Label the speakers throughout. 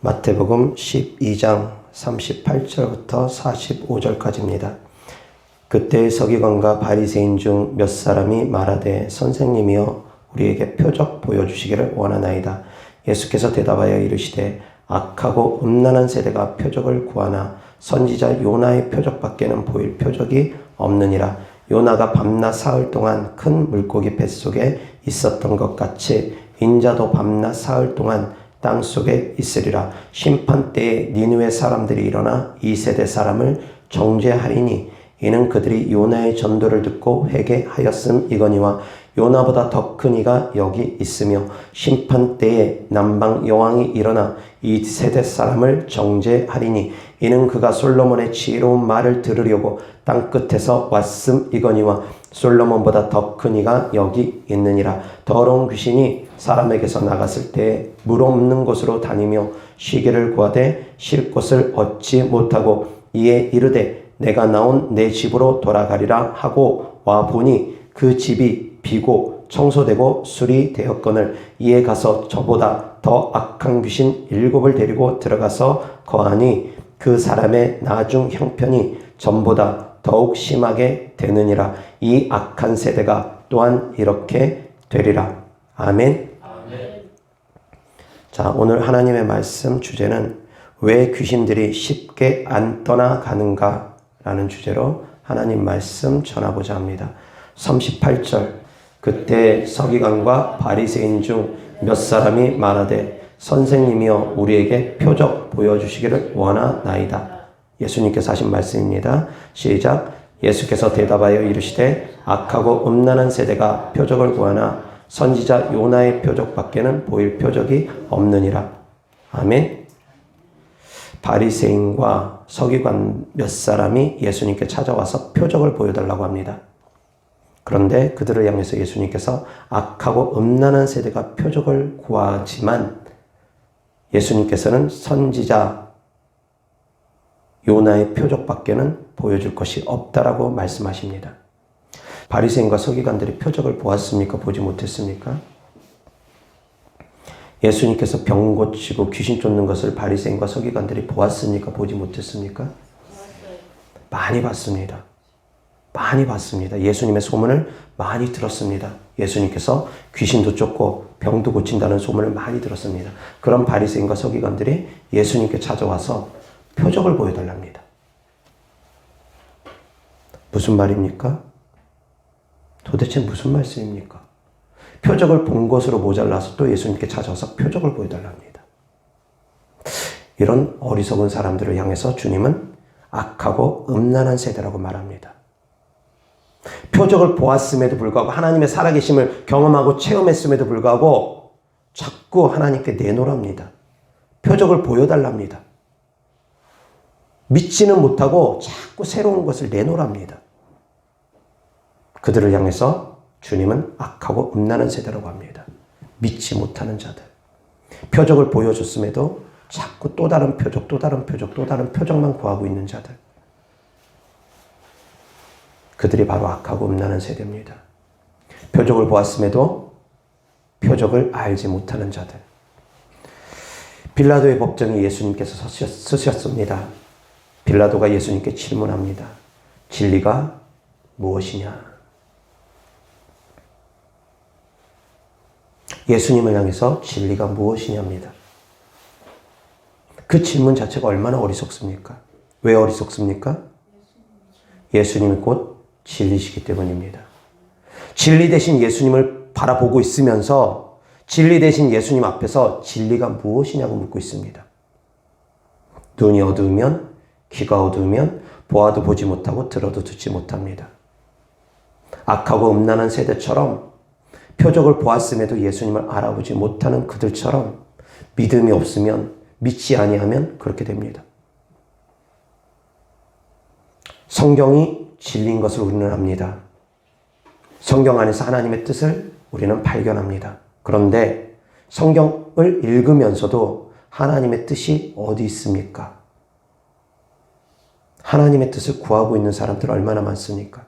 Speaker 1: 마태복음 12장 38절부터 45절까지입니다. 그때 서기관과 바리새인 중 몇 사람이 말하되 선생님이여 우리에게 표적 보여주시기를 원하나이다. 예수께서 대답하여 이르시되 악하고 음란한 세대가 표적을 구하나 선지자 요나의 표적밖에는 보일 표적이 없느니라. 요나가 밤낮 사흘 동안 큰 물고기 뱃속에 있었던 것 같이 인자도 밤낮 사흘 동안 땅 속에 있으리라. 심판 때에 니느웨 사람들이 일어나 이 세대 사람을 정죄하리니 이는 그들이 요나의 전도를 듣고 회개하였음이거니와 요나보다 더 큰 이가 여기 있으며 심판 때에 남방 여왕이 일어나 이 세대 사람을 정죄하리니 이는 그가 솔로몬의 지혜로운 말을 들으려고 땅 끝에서 왔음이거니와 솔로몬보다 더 큰 이가 여기 있느니라. 더러운 귀신이 사람에게서 나갔을 때에 물 없는 곳으로 다니며 쉬기를 구하되 쉴 곳을 얻지 못하고 이에 이르되 내가 나온 내 집으로 돌아가리라 하고 와 보니 그 집이 비고 청소되고 수리되었거늘 이에 가서 저보다 더 악한 귀신 7을 데리고 들어가서 거하니 그 사람의 나중 형편이 전보다 더욱 심하게 되느니라. 이 악한 세대가 또한 이렇게 되리라. 아멘. 자, 오늘 하나님의 말씀 주제는 왜 귀신들이 쉽게 안 떠나가는가 라는 주제로 하나님 말씀 전하고자 합니다. 38절 그때 서기관과 바리새인 중 몇 사람이 말하되 선생님이여 우리에게 표적 보여주시기를 원하나이다. 예수님께서 하신 말씀입니다. 시작. 예수께서 대답하여 이르시되 악하고 음란한 세대가 표적을 구하나 선지자 요나의 표적밖에는 보일 표적이 없느니라. 아멘. 바리새인과 서기관 몇 사람이 예수님께 찾아와서 표적을 보여달라고 합니다. 그런데 그들을 향해서 예수님께서 악하고 음란한 세대가 표적을 구하지만 예수님께서는 선지자 요나의 표적밖에는 보여줄 것이 없다라고 말씀하십니다. 바리새인과 서기관들이 표적을 보았습니까? 보지 못했습니까? 예수님께서 병 고치고 귀신 쫓는 것을 바리새인과 서기관들이 보았습니까? 보지 못했습니까? 많이 봤습니다. 많이 봤습니다. 예수님의 소문을 많이 들었습니다. 예수님께서 귀신도 쫓고 병도 고친다는 소문을 많이 들었습니다. 그런 바리새인과 서기관들이 예수님께 찾아와서 표적을 보여달랍니다. 무슨 말입니까? 도대체 무슨 말씀입니까? 표적을 본 것으로 모자라서 또 예수님께 찾아와서 표적을 보여달랍니다. 이런 어리석은 사람들을 향해서 주님은 악하고 음란한 세대라고 말합니다. 표적을 보았음에도 불구하고 하나님의 살아계심을 경험하고 체험했음에도 불구하고 자꾸 하나님께 내놓으랍니다. 표적을 보여달랍니다. 믿지는 못하고 자꾸 새로운 것을 내놓으랍니다. 그들을 향해서 주님은 악하고 음란한 세대라고 합니다. 믿지 못하는 자들. 표적을 보여줬음에도 자꾸 또 다른 표적, 또 다른 표적, 또 다른 표적만 구하고 있는 자들. 그들이 바로 악하고 음란한 세대입니다. 표적을 보았음에도 표적을 알지 못하는 자들. 빌라도의 법정에 예수님께서 서셨습니다. 빌라도가 예수님께 질문합니다. 진리가 무엇이냐? 예수님을 향해서 진리가 무엇이냐입니다. 그 질문 자체가 얼마나 어리석습니까? 왜 어리석습니까? 예수님이 곧 진리시기 때문입니다. 진리 대신 예수님을 바라보고 있으면서 진리 대신 예수님 앞에서 진리가 무엇이냐고 묻고 있습니다. 눈이 어두우면, 귀가 어두우면 보아도 보지 못하고 들어도 듣지 못합니다. 악하고 음란한 세대처럼 표적을 보았음에도 예수님을 알아보지 못하는 그들처럼 믿음이 없으면, 믿지 아니하면 그렇게 됩니다. 성경이 진리인 것을 우리는 압니다. 성경 안에서 하나님의 뜻을 우리는 발견합니다. 그런데 성경을 읽으면서도 하나님의 뜻이 어디 있습니까? 하나님의 뜻을 구하고 있는 사람들 얼마나 많습니까?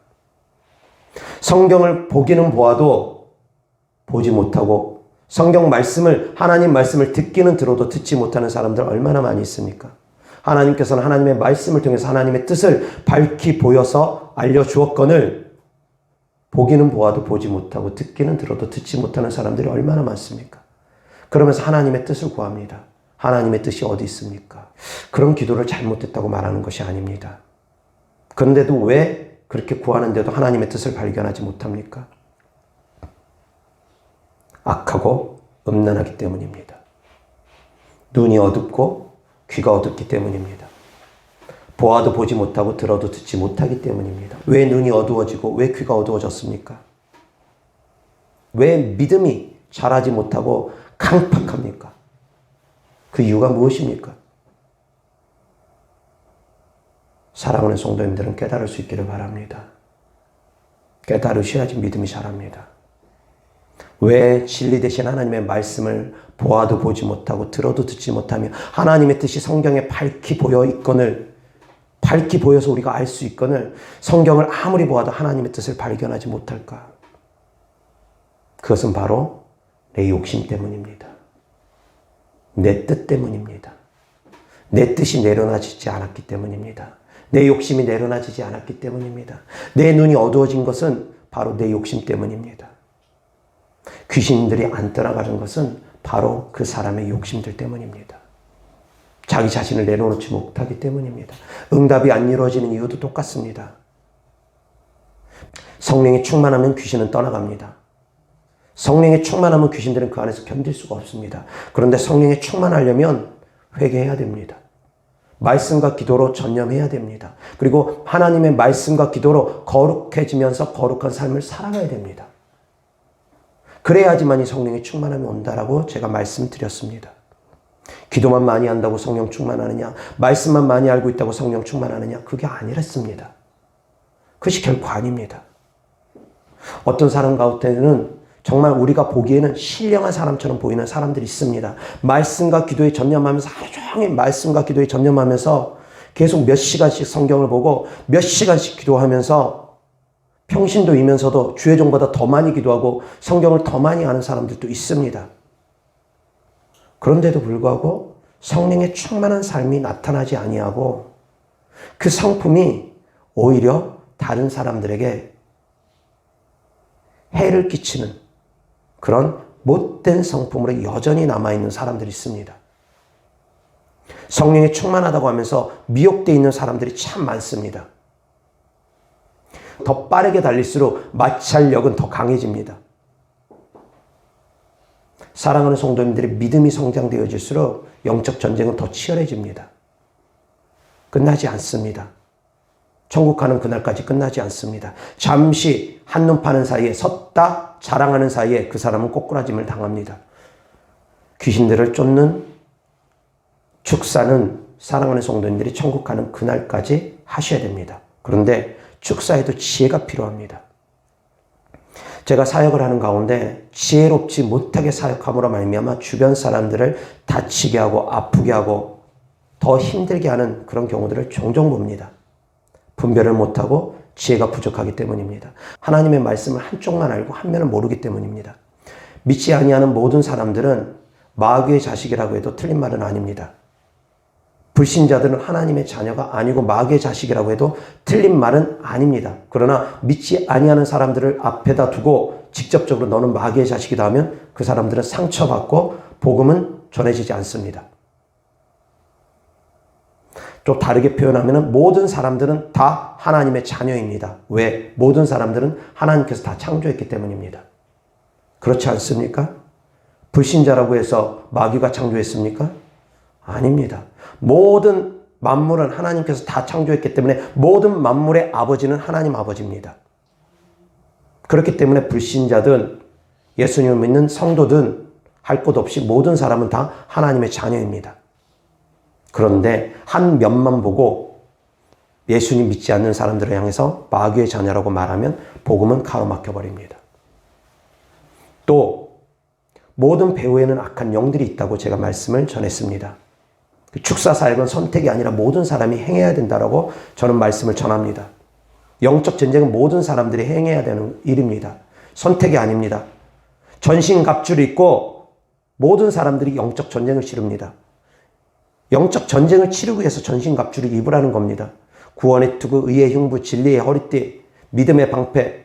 Speaker 1: 성경을 보기는 보아도 보지 못하고 성경 말씀을, 하나님 말씀을 듣기는 들어도 듣지 못하는 사람들 얼마나 많이 있습니까? 하나님께서는 하나님의 말씀을 통해서 하나님의 뜻을 밝히 보여서 알려주었거늘 보기는 보아도 보지 못하고 듣기는 들어도 듣지 못하는 사람들이 얼마나 많습니까? 그러면서 하나님의 뜻을 구합니다. 하나님의 뜻이 어디 있습니까? 그런 기도를 잘못했다고 말하는 것이 아닙니다. 그런데도 왜 그렇게 구하는데도 하나님의 뜻을 발견하지 못합니까? 악하고 음란하기 때문입니다. 눈이 어둡고 귀가 어둡기 때문입니다. 보아도 보지 못하고 들어도 듣지 못하기 때문입니다. 왜 눈이 어두워지고 왜 귀가 어두워졌습니까? 왜 믿음이 자라지 못하고 강팍합니까? 그 이유가 무엇입니까? 사랑하는 성도님들은 깨달을 수 있기를 바랍니다. 깨달으셔야지 믿음이 자랍니다. 왜 진리 대신 하나님의 말씀을 보아도 보지 못하고 들어도 듣지 못하며 하나님의 뜻이 성경에 밝히 보여 있거늘, 밝히 보여서 우리가 알 수 있거늘 성경을 아무리 보아도 하나님의 뜻을 발견하지 못할까? 그것은 바로 내 욕심 때문입니다. 내 뜻 때문입니다. 내 뜻이 내려놔지지 않았기 때문입니다. 내 욕심이 내려놔지지 않았기 때문입니다. 내 눈이 어두워진 것은 바로 내 욕심 때문입니다. 귀신들이 안 떠나가는 것은 바로 그 사람의 욕심들 때문입니다. 자기 자신을 내려놓지 못하기 때문입니다. 응답이 안 이루어지는 이유도 똑같습니다. 성령이 충만하면 귀신은 떠나갑니다. 성령이 충만하면 귀신들은 그 안에서 견딜 수가 없습니다. 그런데 성령이 충만하려면 회개해야 됩니다. 말씀과 기도로 전념해야 됩니다. 그리고 하나님의 말씀과 기도로 거룩해지면서 거룩한 삶을 살아가야 됩니다. 그래야지만 이 성령의 충만함이 온다라고 제가 말씀드렸습니다. 기도만 많이 한다고 성령 충만하느냐, 말씀만 많이 알고 있다고 성령 충만하느냐, 그게 아니랬습니다. 그것이 결코 아닙니다. 어떤 사람 가운데는 정말 우리가 보기에는 신령한 사람처럼 보이는 사람들이 있습니다. 말씀과 기도에 전념하면서 하루 종일 말씀과 기도에 전념하면서 계속 몇 시간씩 성경을 보고 몇 시간씩 기도하면서 평신도이면서도 주의 종보다 더 많이 기도하고 성경을 더 많이 아는 사람들도 있습니다. 그런데도 불구하고 성령의 충만한 삶이 나타나지 아니하고 그 성품이 오히려 다른 사람들에게 해를 끼치는 그런 못된 성품으로 여전히 남아있는 사람들이 있습니다. 성령이 충만하다고 하면서 미혹되어 있는 사람들이 참 많습니다. 더 빠르게 달릴수록 마찰력은 더 강해집니다. 사랑하는 성도님들의 믿음이 성장되어질수록 영적 전쟁은 더 치열해집니다. 끝나지 않습니다. 천국 가는 그날까지 끝나지 않습니다. 잠시 한눈 파는 사이에 섰다 자랑하는 사이에 그 사람은 꼬꾸라짐을 당합니다. 귀신들을 쫓는 축사는 사랑하는 성도님들이 천국 가는 그날까지 하셔야 됩니다. 그런데 축사에도 지혜가 필요합니다. 제가 사역을 하는 가운데 지혜롭지 못하게 사역함으로 말미암아 주변 사람들을 다치게 하고 아프게 하고 더 힘들게 하는 그런 경우들을 종종 봅니다. 분별을 못하고 지혜가 부족하기 때문입니다. 하나님의 말씀을 한쪽만 알고 한 면을 모르기 때문입니다. 믿지 아니하는 모든 사람들은 마귀의 자식이라고 해도 틀린 말은 아닙니다. 불신자들은 하나님의 자녀가 아니고 마귀의 자식이라고 해도 틀린 말은 아닙니다. 그러나 믿지 아니하는 사람들을 앞에다 두고 직접적으로 너는 마귀의 자식이다 하면 그 사람들은 상처받고 복음은 전해지지 않습니다. 또 다르게 표현하면 모든 사람들은 다 하나님의 자녀입니다. 왜? 모든 사람들은 하나님께서 다 창조했기 때문입니다. 그렇지 않습니까? 불신자라고 해서 마귀가 창조했습니까? 아닙니다. 모든 만물은 하나님께서 다 창조했기 때문에 모든 만물의 아버지는 하나님 아버지입니다. 그렇기 때문에 불신자든 예수님을 믿는 성도든 할 것 없이 모든 사람은 다 하나님의 자녀입니다. 그런데 한 면만 보고 예수님 믿지 않는 사람들을 향해서 마귀의 자녀라고 말하면 복음은 가로막혀버립니다. 또 모든 배후에는 악한 영들이 있다고 제가 말씀을 전했습니다. 축사 사역은 선택이 아니라 모든 사람이 행해야 된다라고 저는 말씀을 전합니다. 영적 전쟁은 모든 사람들이 행해야 되는 일입니다. 선택이 아닙니다. 전신갑주를 입고 모든 사람들이 영적 전쟁을 치릅니다. 영적 전쟁을 치르기 위해서 전신갑주를 입으라는 겁니다. 구원의 투구, 의의 흉부, 진리의 허리띠, 믿음의 방패,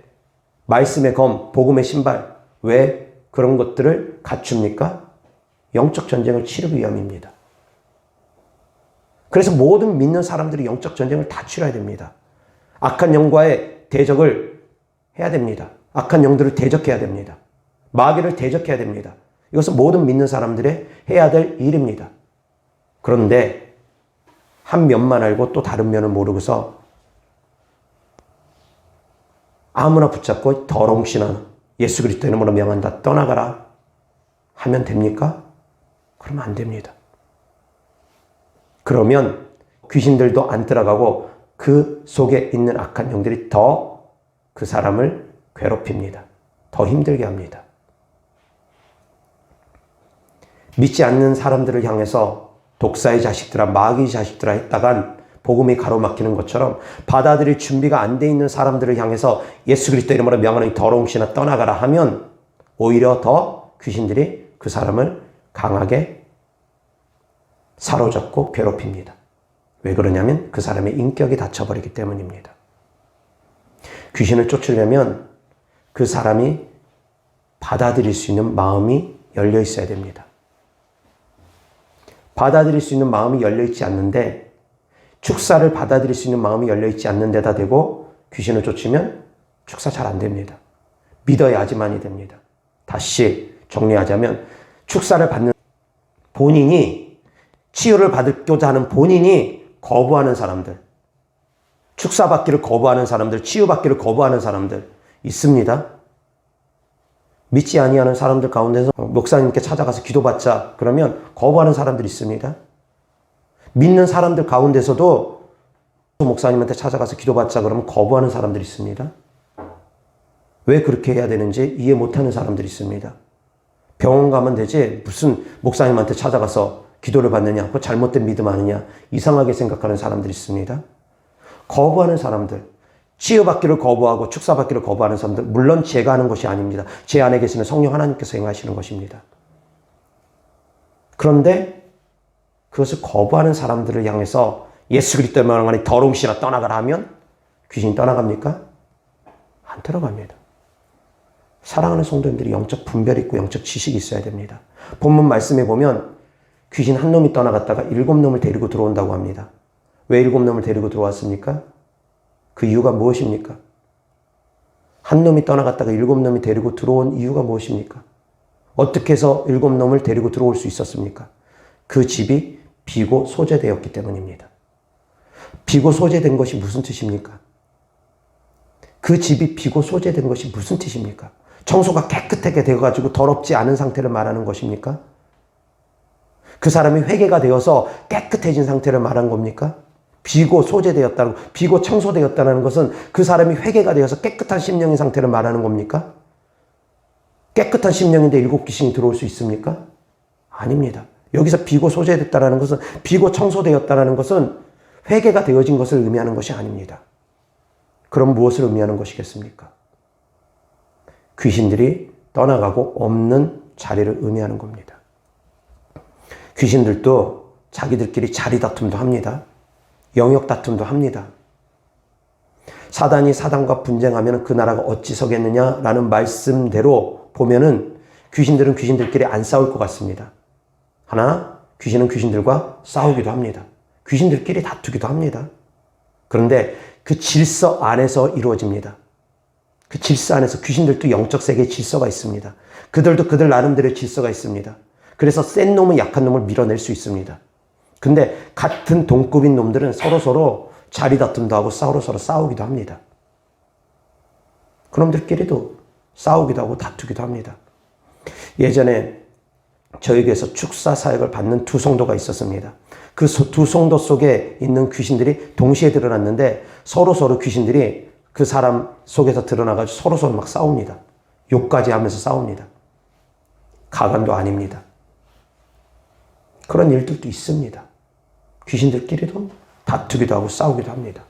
Speaker 1: 말씀의 검, 복음의 신발. 왜 그런 것들을 갖춥니까? 영적 전쟁을 치르기 위함입니다. 그래서 모든 믿는 사람들이 영적 전쟁을 다 치러야 됩니다. 악한 영과의 대적을 해야 됩니다. 악한 영들을 대적해야 됩니다. 마귀를 대적해야 됩니다. 이것은 모든 믿는 사람들의 해야 될 일입니다. 그런데 한 면만 알고 또 다른 면을 모르고서 아무나 붙잡고 더러운 신앙, 예수 그리스도 이름으로 명한다, 떠나가라 하면 됩니까? 그러면 안 됩니다. 그러면 귀신들도 안 들어가고 그 속에 있는 악한 영들이 더 그 사람을 괴롭힙니다. 더 힘들게 합니다. 믿지 않는 사람들을 향해서 독사의 자식들아, 마귀의 자식들아 했다간 복음이 가로막히는 것처럼 받아들일 준비가 안 돼 있는 사람들을 향해서 예수 그리스도 이름으로 명하는 더러운 신아 떠나가라 하면 오히려 더 귀신들이 그 사람을 강하게 사로잡고 괴롭힙니다. 왜 그러냐면 그 사람의 인격이 닫혀버리기 때문입니다. 귀신을 쫓으려면 그 사람이 받아들일 수 있는 마음이 열려 있어야 됩니다. 받아들일 수 있는 마음이 열려있지 않는데 축사를 받아들일 수 있는 마음이 열려있지 않는 데다 대고 귀신을 쫓으면 축사 잘 안 됩니다. 믿어야지만이 됩니다. 다시 정리하자면 축사를 받는 본인이 치유를 받고자 하는 본인이 거부하는 사람들, 축사받기를 거부하는 사람들, 치유받기를 거부하는 사람들 있습니다. 믿지 아니하는 사람들 가운데서 목사님께 찾아가서 기도받자 그러면 거부하는 사람들이 있습니다. 믿는 사람들 가운데서도 목사님한테 찾아가서 기도받자 그러면 거부하는 사람들이 있습니다. 왜 그렇게 해야 되는지 이해 못하는 사람들이 있습니다. 병원 가면 되지 무슨 목사님한테 찾아가서 기도를 받느냐, 그 잘못된 믿음 아니냐 이상하게 생각하는 사람들이 있습니다. 거부하는 사람들, 치유받기를 거부하고 축사받기를 거부하는 사람들, 물론 제가 하는 것이 아닙니다. 제 안에 계시는 성령 하나님께서 행하시는 것입니다. 그런데 그것을 거부하는 사람들을 향해서 예수 그리스도의 명하니 더러운 신아 떠나가라 하면 귀신이 떠나갑니까? 안 들어갑니다. 사랑하는 성도님들이 영적 분별이 있고 영적 지식이 있어야 됩니다. 본문 말씀에 보면 귀신 한 놈이 떠나갔다가 7놈을 데리고 들어온다고 합니다. 왜 7놈을 데리고 들어왔습니까? 그 이유가 무엇입니까? 한 놈이 떠나갔다가 7놈이 데리고 들어온 이유가 무엇입니까? 어떻게 해서 7놈을 데리고 들어올 수 있었습니까? 그 집이 비고 소재되었기 때문입니다. 비고 소재된 것이 무슨 뜻입니까? 그 집이 비고 소재된 것이 무슨 뜻입니까? 청소가 깨끗하게 되어가지고 더럽지 않은 상태를 말하는 것입니까? 그 사람이 회개가 되어서 깨끗해진 상태를 말한 겁니까? 비고 소재되었다는, 비고 청소되었다는 것은 그 사람이 회개가 되어서 깨끗한 심령의 상태를 말하는 겁니까? 깨끗한 심령인데 7귀신이 들어올 수 있습니까? 아닙니다. 여기서 비고 소재됐다는 것은, 비고 청소되었다는 것은 회개가 되어진 것을 의미하는 것이 아닙니다. 그럼 무엇을 의미하는 것이겠습니까? 귀신들이 떠나가고 없는 자리를 의미하는 겁니다. 귀신들도 자기들끼리 자리 다툼도 합니다. 영역 다툼도 합니다. 사단이 사단과 분쟁하면 그 나라가 어찌 서겠느냐라는 말씀대로 보면은 귀신들은 귀신들끼리 안 싸울 것 같습니다. 하나, 귀신은 귀신들과 싸우기도 합니다. 귀신들끼리 다투기도 합니다. 그런데 그 질서 안에서 이루어집니다. 그 질서 안에서 귀신들도 영적 세계에 질서가 있습니다. 그들도 그들 나름대로의 질서가 있습니다. 그래서 센 놈은 약한 놈을 밀어낼 수 있습니다. 근데 같은 동급인 놈들은 서로 자리 다툼도 하고 서로 싸우기도 합니다. 그놈들끼리도 싸우기도 하고 다투기도 합니다. 예전에 저희 교회에서 축사 사역을 받는 두 성도가 있었습니다. 그 두 성도 속에 있는 귀신들이 동시에 드러났는데 서로 귀신들이 그 사람 속에서 드러나가지고 서로 막 싸웁니다. 욕까지 하면서 싸웁니다. 가관도 아닙니다. 그런 일들도 있습니다. 귀신들끼리도 다투기도 하고 싸우기도 합니다.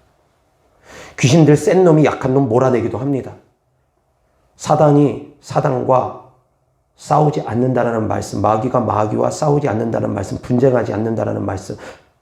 Speaker 1: 귀신들 센 놈이 약한 놈 몰아내기도 합니다. 사단이 사단과 싸우지 않는다라는 말씀, 마귀가 마귀와 싸우지 않는다는 말씀, 분쟁하지 않는다라는 말씀,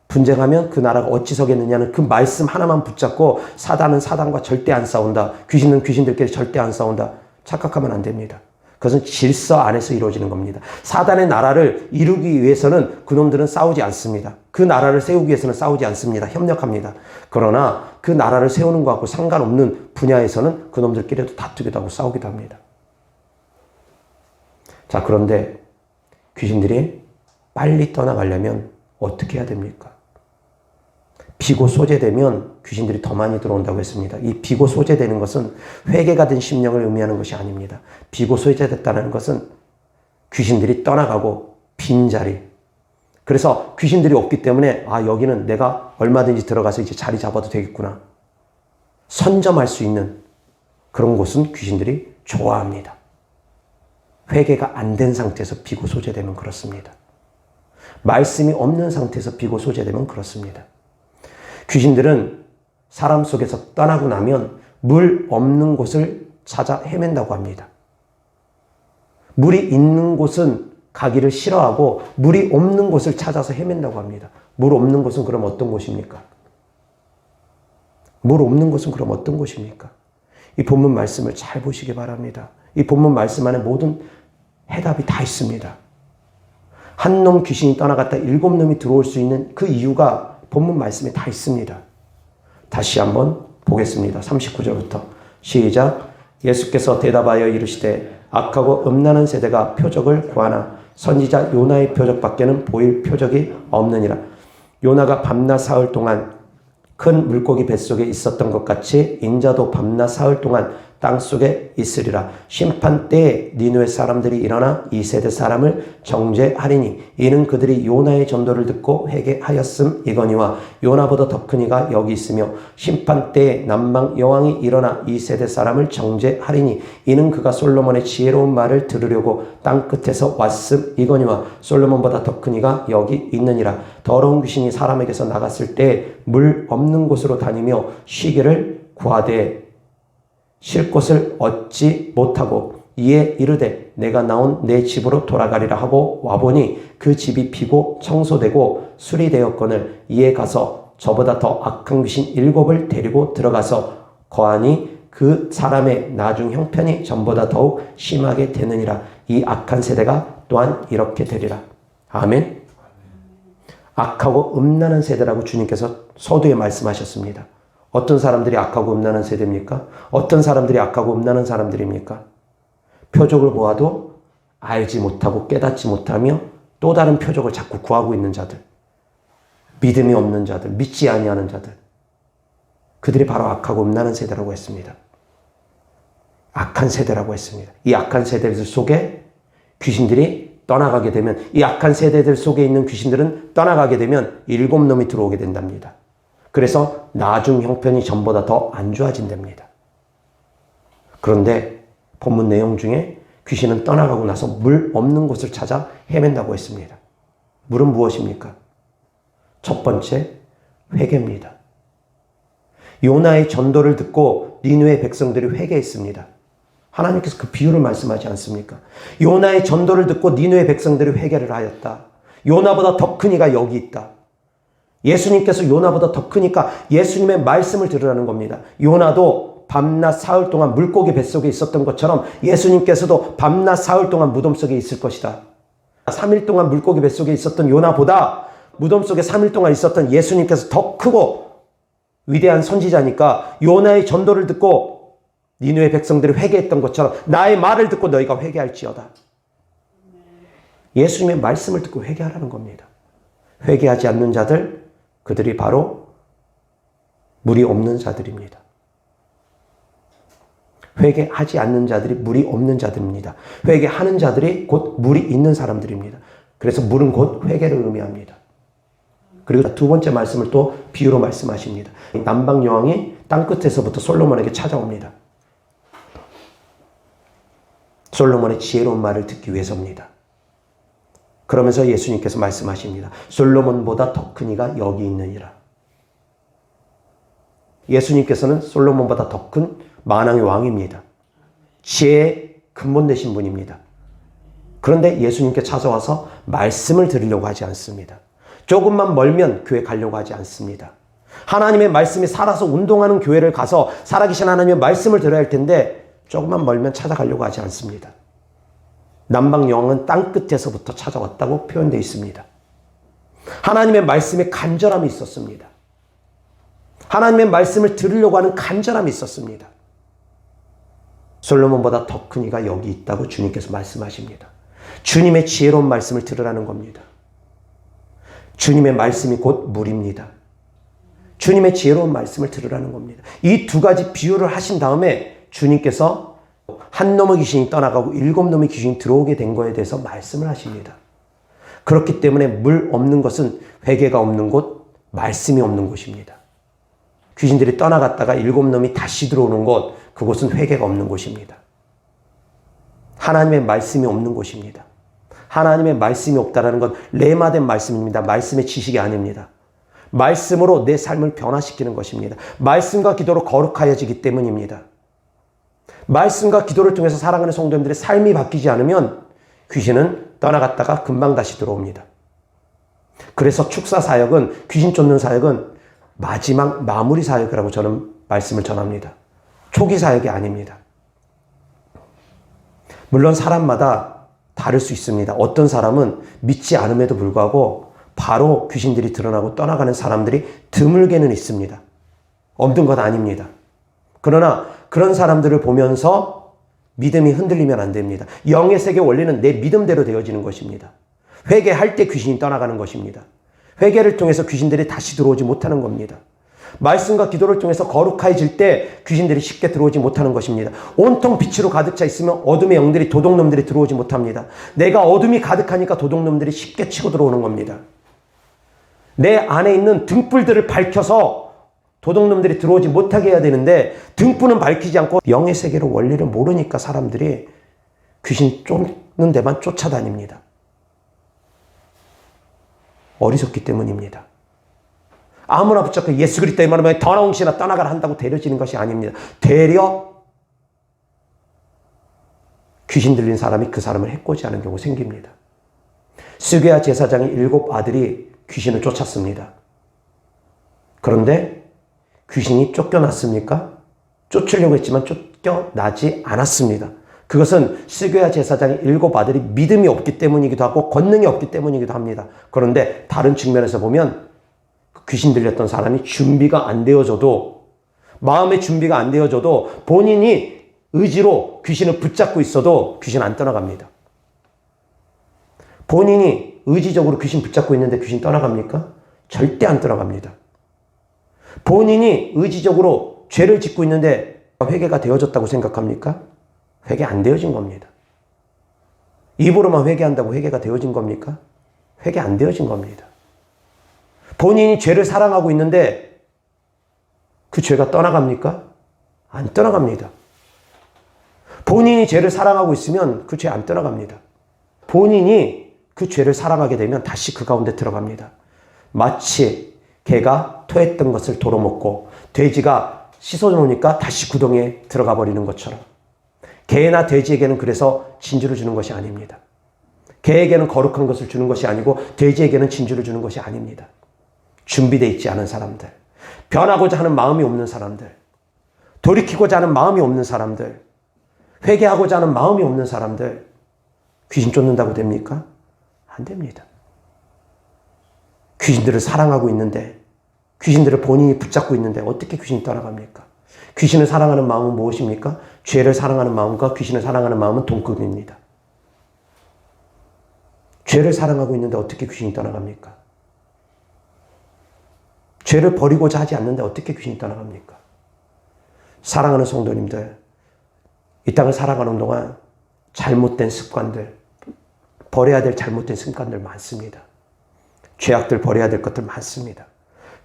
Speaker 1: 분쟁하면 그 나라가 어찌 서겠느냐는 그 말씀 하나만 붙잡고 사단은 사단과 절대 안 싸운다. 귀신은 귀신들끼리 절대 안 싸운다. 착각하면 안 됩니다. 그것은 질서 안에서 이루어지는 겁니다. 사단의 나라를 이루기 위해서는 그놈들은 싸우지 않습니다. 그 나라를 세우기 위해서는 싸우지 않습니다. 협력합니다. 그러나 그 나라를 세우는 것하고 상관없는 분야에서는 그놈들끼리도 다투기도 하고 싸우기도 합니다. 자, 그런데 귀신들이 빨리 떠나가려면 어떻게 해야 됩니까? 비고 소재되면 귀신들이 더 많이 들어온다고 했습니다. 이 비고 소재되는 것은 회개가 된 심령을 의미하는 것이 아닙니다. 비고 소재됐다는 것은 귀신들이 떠나가고 빈자리. 그래서 귀신들이 없기 때문에 여기는 내가 얼마든지 들어가서 이제 자리 잡아도 되겠구나. 선점할 수 있는 그런 곳은 귀신들이 좋아합니다. 회개가 안 된 상태에서 비고 소재되면 그렇습니다. 말씀이 없는 상태에서 비고 소재되면 그렇습니다. 귀신들은 사람 속에서 떠나고 나면 물 없는 곳을 찾아 헤맨다고 합니다. 물이 있는 곳은 가기를 싫어하고 물이 없는 곳을 찾아서 헤맨다고 합니다. 물 없는 곳은 그럼 어떤 곳입니까? 물 없는 곳은 그럼 어떤 곳입니까? 이 본문 말씀을 잘 보시기 바랍니다. 이 본문 말씀 안에 모든 해답이 다 있습니다. 한 놈 귀신이 떠나갔다 7놈이 들어올 수 있는 그 이유가 본문 말씀에 다 있습니다. 다시 한번 보겠습니다. 39절부터 시작. 예수께서 대답하여 이르시되 악하고 음란한 세대가 표적을 구하나 선지자 요나의 표적밖에는 보일 표적이 없느니라. 요나가 밤낮 사흘 동안 큰 물고기 뱃속에 있었던 것 같이 인자도 밤낮 사흘 동안 땅속에 있으리라. 심판 때에 니느웨 사람들이 일어나 이 세대 사람을 정죄하리니 이는 그들이 요나의 전도를 듣고 회개하였음이거니와 요나보다 더 큰 이가 여기 있으며 심판 때에 남방 여왕이 일어나 이 세대 사람을 정죄하리니 이는 그가 솔로몬의 지혜로운 말을 들으려고 땅 끝에서 왔음이거니와 솔로몬보다 더 큰 이가 여기 있느니라. 더러운 귀신이 사람에게서 나갔을 때 물 없는 곳으로 다니며 쉬기를 구하되 쉴 곳을 얻지 못하고 이에 이르되 내가 나온 내 집으로 돌아가리라 하고 와보니 그 집이 비고 청소되고 수리되었거늘 이에 가서 저보다 더 악한 귀신 7을 데리고 들어가서 거하니 그 사람의 나중 형편이 전보다 더욱 심하게 되느니라. 이 악한 세대가 또한 이렇게 되리라. 아멘. 악하고 음란한 세대라고 주님께서 서두에 말씀하셨습니다. 어떤 사람들이 악하고 음란한 세대입니까? 어떤 사람들이 악하고 음란한 사람들입니까? 표적을 보아도 알지 못하고 깨닫지 못하며 또 다른 표적을 자꾸 구하고 있는 자들, 믿음이 없는 자들, 믿지 아니하는 자들, 그들이 바로 악하고 음란한 세대라고 했습니다. 악한 세대라고 했습니다. 이 악한 세대들 속에 귀신들이 떠나가게 되면, 이 악한 세대들 속에 있는 귀신들은 떠나가게 되면 7놈이 들어오게 된답니다. 그래서 나중 형편이 전보다 더 안 좋아진답니다. 그런데 본문 내용 중에 귀신은 떠나가고 나서 물 없는 곳을 찾아 헤맨다고 했습니다. 물은 무엇입니까? 첫 번째, 회개입니다. 요나의 전도를 듣고 니느웨 백성들이 회개했습니다. 하나님께서 그 비유를 말씀하지 않습니까? 요나의 전도를 듣고 니느웨 백성들이 회개를 하였다. 요나보다 더 큰 이가 여기 있다. 예수님께서 요나보다 더 크니까 예수님의 말씀을 들으라는 겁니다. 요나도 밤낮 사흘 동안 물고기 뱃속에 있었던 것처럼 예수님께서도 밤낮 사흘 동안 무덤 속에 있을 것이다. 3일 동안 물고기 뱃속에 있었던 요나보다 무덤 속에 3일 동안 있었던 예수님께서 더 크고 위대한 선지자니까 요나의 전도를 듣고 니느웨 백성들이 회개했던 것처럼 나의 말을 듣고 너희가 회개할지어다. 예수님의 말씀을 듣고 회개하라는 겁니다. 회개하지 않는 자들, 그들이 바로 물이 없는 자들입니다. 회개하지 않는 자들이 물이 없는 자들입니다. 회개하는 자들이 곧 물이 있는 사람들입니다. 그래서 물은 곧 회개를 의미합니다. 그리고 두 번째 말씀을 또 비유로 말씀하십니다. 남방 여왕이 땅끝에서부터 솔로몬에게 찾아옵니다. 솔로몬의 지혜로운 말을 듣기 위해서입니다. 그러면서 예수님께서 말씀하십니다. 솔로몬보다 더 큰 이가 여기 있느니라. 예수님께서는 솔로몬보다 더 큰 만왕의 왕입니다. 지혜의 근본 되신 분입니다. 그런데 예수님께 찾아와서 말씀을 드리려고 하지 않습니다. 조금만 멀면 교회 가려고 하지 않습니다. 하나님의 말씀이 살아서 운동하는 교회를 가서 살아계신 하나님의 말씀을 들어야 할 텐데 조금만 멀면 찾아가려고 하지 않습니다. 남방여왕은 땅끝에서부터 찾아왔다고 표현되어 있습니다. 하나님의 말씀에 간절함이 있었습니다. 하나님의 말씀을 들으려고 하는 간절함이 있었습니다. 솔로몬보다 더 큰 이가 여기 있다고 주님께서 말씀하십니다. 주님의 지혜로운 말씀을 들으라는 겁니다. 주님의 말씀이 곧 물입니다. 주님의 지혜로운 말씀을 들으라는 겁니다. 이 두 가지 비유를 하신 다음에 주님께서 한 놈의 귀신이 떠나가고 7놈의 귀신이 들어오게 된 거에 대해서 말씀을 하십니다. 그렇기 때문에 물 없는 것은 회개가 없는 곳, 말씀이 없는 곳입니다. 귀신들이 떠나갔다가 7놈이 다시 들어오는 곳, 그곳은 회개가 없는 곳입니다. 하나님의 말씀이 없는 곳입니다. 하나님의 말씀이 없다는 건 레마된 말씀입니다. 말씀의 지식이 아닙니다. 말씀으로 내 삶을 변화시키는 것입니다. 말씀과 기도로 거룩하여지기 때문입니다. 말씀과 기도를 통해서 사랑하는 성도님들의 삶이 바뀌지 않으면 귀신은 떠나갔다가 금방 다시 들어옵니다. 그래서 축사 사역은, 귀신 쫓는 사역은 마지막 마무리 사역이라고 저는 말씀을 전합니다. 초기 사역이 아닙니다. 물론 사람마다 다를 수 있습니다. 어떤 사람은 믿지 않음에도 불구하고 바로 귀신들이 드러나고 떠나가는 사람들이 드물게는 있습니다. 없는 것 아닙니다. 그러나 그런 사람들을 보면서 믿음이 흔들리면 안 됩니다. 영의 세계 원리는 내 믿음대로 되어지는 것입니다. 회개할 때 귀신이 떠나가는 것입니다. 회개를 통해서 귀신들이 다시 들어오지 못하는 겁니다. 말씀과 기도를 통해서 거룩해질 때 귀신들이 쉽게 들어오지 못하는 것입니다. 온통 빛으로 가득 차 있으면 어둠의 영들이, 도둑놈들이 들어오지 못합니다. 내가 어둠이 가득하니까 도둑놈들이 쉽게 치고 들어오는 겁니다. 내 안에 있는 등불들을 밝혀서 도둑놈들이 들어오지 못하게 해야 되는데 등불은 밝히지 않고 영의 세계로 원리를 모르니까 사람들이 귀신 쫓는 데만 쫓아다닙니다. 어리석기 때문입니다. 아무나 붙잡고 예수 그리스도의 말하면 더러운 귀신아 떠나가라 한다고 데려지는 것이 아닙니다. 되려 귀신 들린 사람이 그 사람을 해코지 하는 경우 생깁니다. 스게야 제사장의 7 아들이 귀신을 쫓았습니다. 그런데 귀신이 쫓겨났습니까? 쫓으려고 했지만 쫓겨나지 않았습니다. 그것은 스게야 제사장의 7 아들이 믿음이 없기 때문이기도 하고 권능이 없기 때문이기도 합니다. 그런데 다른 측면에서 보면 귀신 들렸던 사람이 준비가 안 되어져도, 마음의 준비가 안 되어져도 본인이 의지로 귀신을 붙잡고 있어도 귀신 안 떠나갑니다. 본인이 의지적으로 귀신 붙잡고 있는데 귀신 떠나갑니까? 절대 안 떠나갑니다. 본인이 의지적으로 죄를 짓고 있는데 회개가 되어졌다고 생각합니까? 회개 안 되어진 겁니다. 입으로만 회개한다고 회개가 되어진 겁니까? 회개 안 되어진 겁니다. 본인이 죄를 사랑하고 있는데 그 죄가 떠나갑니까? 안 떠나갑니다. 본인이 죄를 사랑하고 있으면 그 죄 안 떠나갑니다. 본인이 그 죄를 사랑하게 되면 다시 그 가운데 들어갑니다. 마치 개가 토했던 것을 도로 먹고 돼지가 씻어놓으니까 다시 구덩이에 들어가 버리는 것처럼, 개나 돼지에게는 그래서 진주를 주는 것이 아닙니다. 개에게는 거룩한 것을 주는 것이 아니고 돼지에게는 진주를 주는 것이 아닙니다. 준비되어 있지 않은 사람들, 변하고자 하는 마음이 없는 사람들, 돌이키고자 하는 마음이 없는 사람들, 회개하고자 하는 마음이 없는 사람들, 귀신 쫓는다고 됩니까? 안 됩니다. 귀신들을 사랑하고 있는데, 귀신들을 본인이 붙잡고 있는데 어떻게 귀신이 떠나갑니까? 귀신을 사랑하는 마음은 무엇입니까? 죄를 사랑하는 마음과 귀신을 사랑하는 마음은 동급입니다. 죄를 사랑하고 있는데 어떻게 귀신이 떠나갑니까? 죄를 버리고자 하지 않는데 어떻게 귀신이 떠나갑니까? 사랑하는 성도님들, 이 땅을 살아가는 동안 잘못된 습관들, 버려야 될 잘못된 습관들 많습니다. 죄악들 버려야 될 것들 많습니다.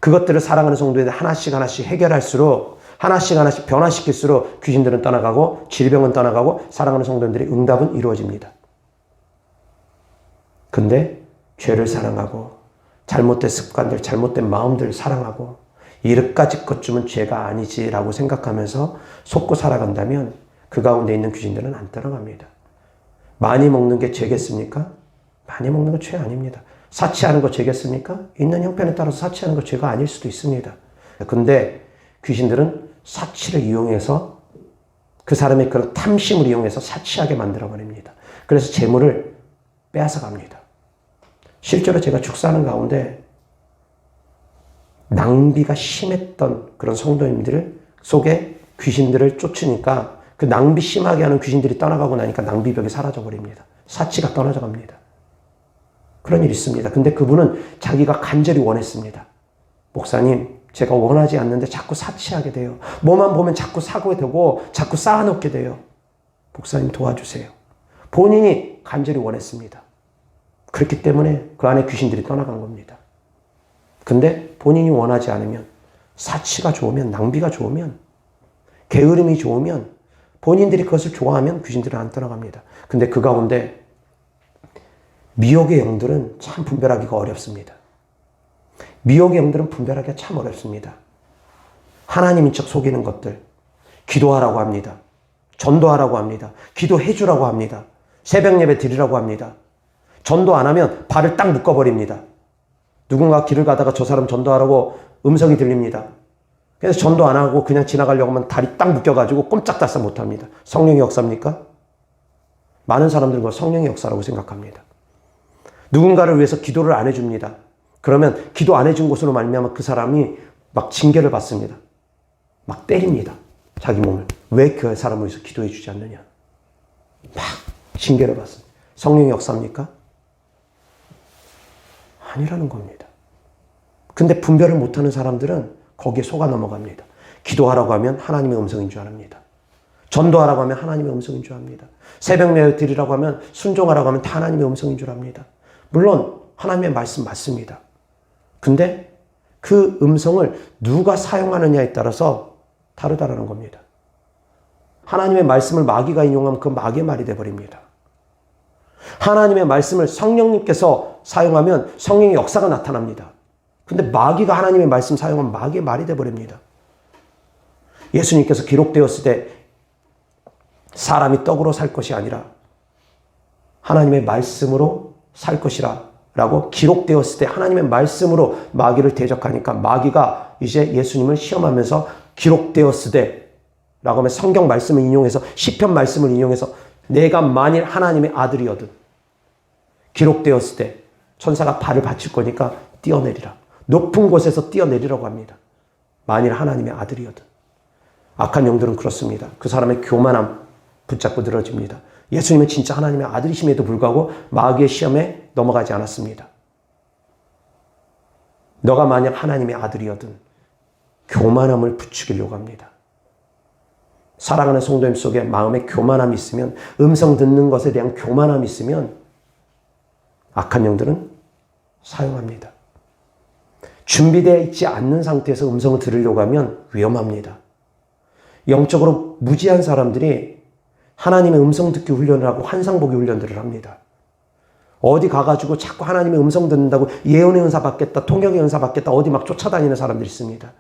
Speaker 1: 그것들을 사랑하는 성도들 하나씩 하나씩 해결할수록, 하나씩 하나씩 변화시킬수록 귀신들은 떠나가고 질병은 떠나가고 사랑하는 성도들의 응답은 이루어집니다. 근데 죄를 사랑하고 잘못된 습관들, 잘못된 마음들을 사랑하고 이릇까지 것쯤은 죄가 아니지라고 생각하면서 속고 살아간다면 그 가운데 있는 귀신들은 안 떠나갑니다. 많이 먹는 게 죄겠습니까? 많이 먹는 건 죄 아닙니다. 사치하는 거 죄겠습니까? 있는 형편에 따라서 사치하는 거 죄가 아닐 수도 있습니다. 근데 귀신들은 사치를 이용해서 그 사람의 그런 탐심을 이용해서 사치하게 만들어버립니다. 그래서 재물을 빼앗아 갑니다. 실제로 제가 축사하는 가운데 낭비가 심했던 그런 성도님들 속에 귀신들을 쫓으니까 그 낭비 심하게 하는 귀신들이 떠나가고 나니까 낭비벽이 사라져버립니다. 사치가 떠나져 갑니다. 그런 일이 있습니다. 근데 그분은 자기가 간절히 원했습니다. 목사님, 제가 원하지 않는데 자꾸 사치하게 돼요. 뭐만 보면 자꾸 사게 되고 자꾸 쌓아놓게 돼요. 목사님 도와주세요. 본인이 간절히 원했습니다. 그렇기 때문에 그 안에 귀신들이 떠나간 겁니다. 근데 본인이 원하지 않으면, 사치가 좋으면, 낭비가 좋으면, 게으름이 좋으면, 본인들이 그것을 좋아하면 귀신들은 안 떠나갑니다. 근데 그 가운데 미혹의 영들은 참 분별하기가 어렵습니다. 미혹의 영들은 분별하기가 참 어렵습니다. 하나님인 척 속이는 것들, 기도하라고 합니다. 전도하라고 합니다. 기도해 주라고 합니다. 새벽 예배 드리라고 합니다. 전도 안 하면 발을 딱 묶어버립니다. 누군가 길을 가다가 저 사람 전도하라고 음성이 들립니다. 그래서 전도 안 하고 그냥 지나가려고 하면 다리 딱 묶여가지고 꼼짝달싹 못합니다. 성령의 역사입니까? 많은 사람들은 그걸 성령의 역사라고 생각합니다. 누군가를 위해서 기도를 안 해줍니다. 그러면 기도 안 해준 것으로 말미암아 그 사람이 막 징계를 받습니다. 막 때립니다. 자기 몸을. 왜 그 사람을 위해서 기도해 주지 않느냐. 막 징계를 받습니다. 성령의 역사입니까? 아니라는 겁니다. 근데 분별을 못하는 사람들은 거기에 속아 넘어갑니다. 기도하라고 하면 하나님의 음성인 줄 압니다. 전도하라고 하면 하나님의 음성인 줄 압니다. 새벽 예배 드리라고 하면, 순종하라고 하면 다 하나님의 음성인 줄 압니다. 물론 하나님의 말씀 맞습니다. 근데 그 음성을 누가 사용하느냐에 따라서 다르다라는 겁니다. 하나님의 말씀을 마귀가 인용하면 그건 마귀의 말이 되어버립니다. 하나님의 말씀을 성령님께서 사용하면 성령의 역사가 나타납니다. 근데 마귀가 하나님의 말씀 사용하면 마귀의 말이 되어버립니다. 예수님께서 기록되었을 때 사람이 떡으로 살 것이 아니라 하나님의 말씀으로 살 것이라 라고 기록되었을 때 하나님의 말씀으로 마귀를 대적하니까 마귀가 이제 예수님을 시험하면서 기록되었을 때 라고 하면 성경 말씀을 인용해서, 시편 말씀을 인용해서 내가 만일 하나님의 아들이어든 기록되었을 때 천사가 발을 받칠 거니까 뛰어내리라. 높은 곳에서 뛰어내리라고 합니다. 만일 하나님의 아들이어든. 악한 영들은 그렇습니다. 그 사람의 교만함 붙잡고 늘어집니다. 예수님은 진짜 하나님의 아들이심에도 불구하고 마귀의 시험에 넘어가지 않았습니다. 너가 만약 하나님의 아들이어든 교만함을 부추기려고 합니다. 사랑하는 성도님 속에 마음에 교만함이 있으면, 음성 듣는 것에 대한 교만함이 있으면 악한 영들은 사용합니다. 준비되어 있지 않는 상태에서 음성을 들으려고 하면 위험합니다. 영적으로 무지한 사람들이 하나님의 음성 듣기 훈련을 하고 환상보기 훈련들을 합니다. 어디 가가지고 자꾸 하나님의 음성 듣는다고 예언의 은사 받겠다, 통역의 은사 받겠다, 어디 막 쫓아다니는 사람들이 있습니다.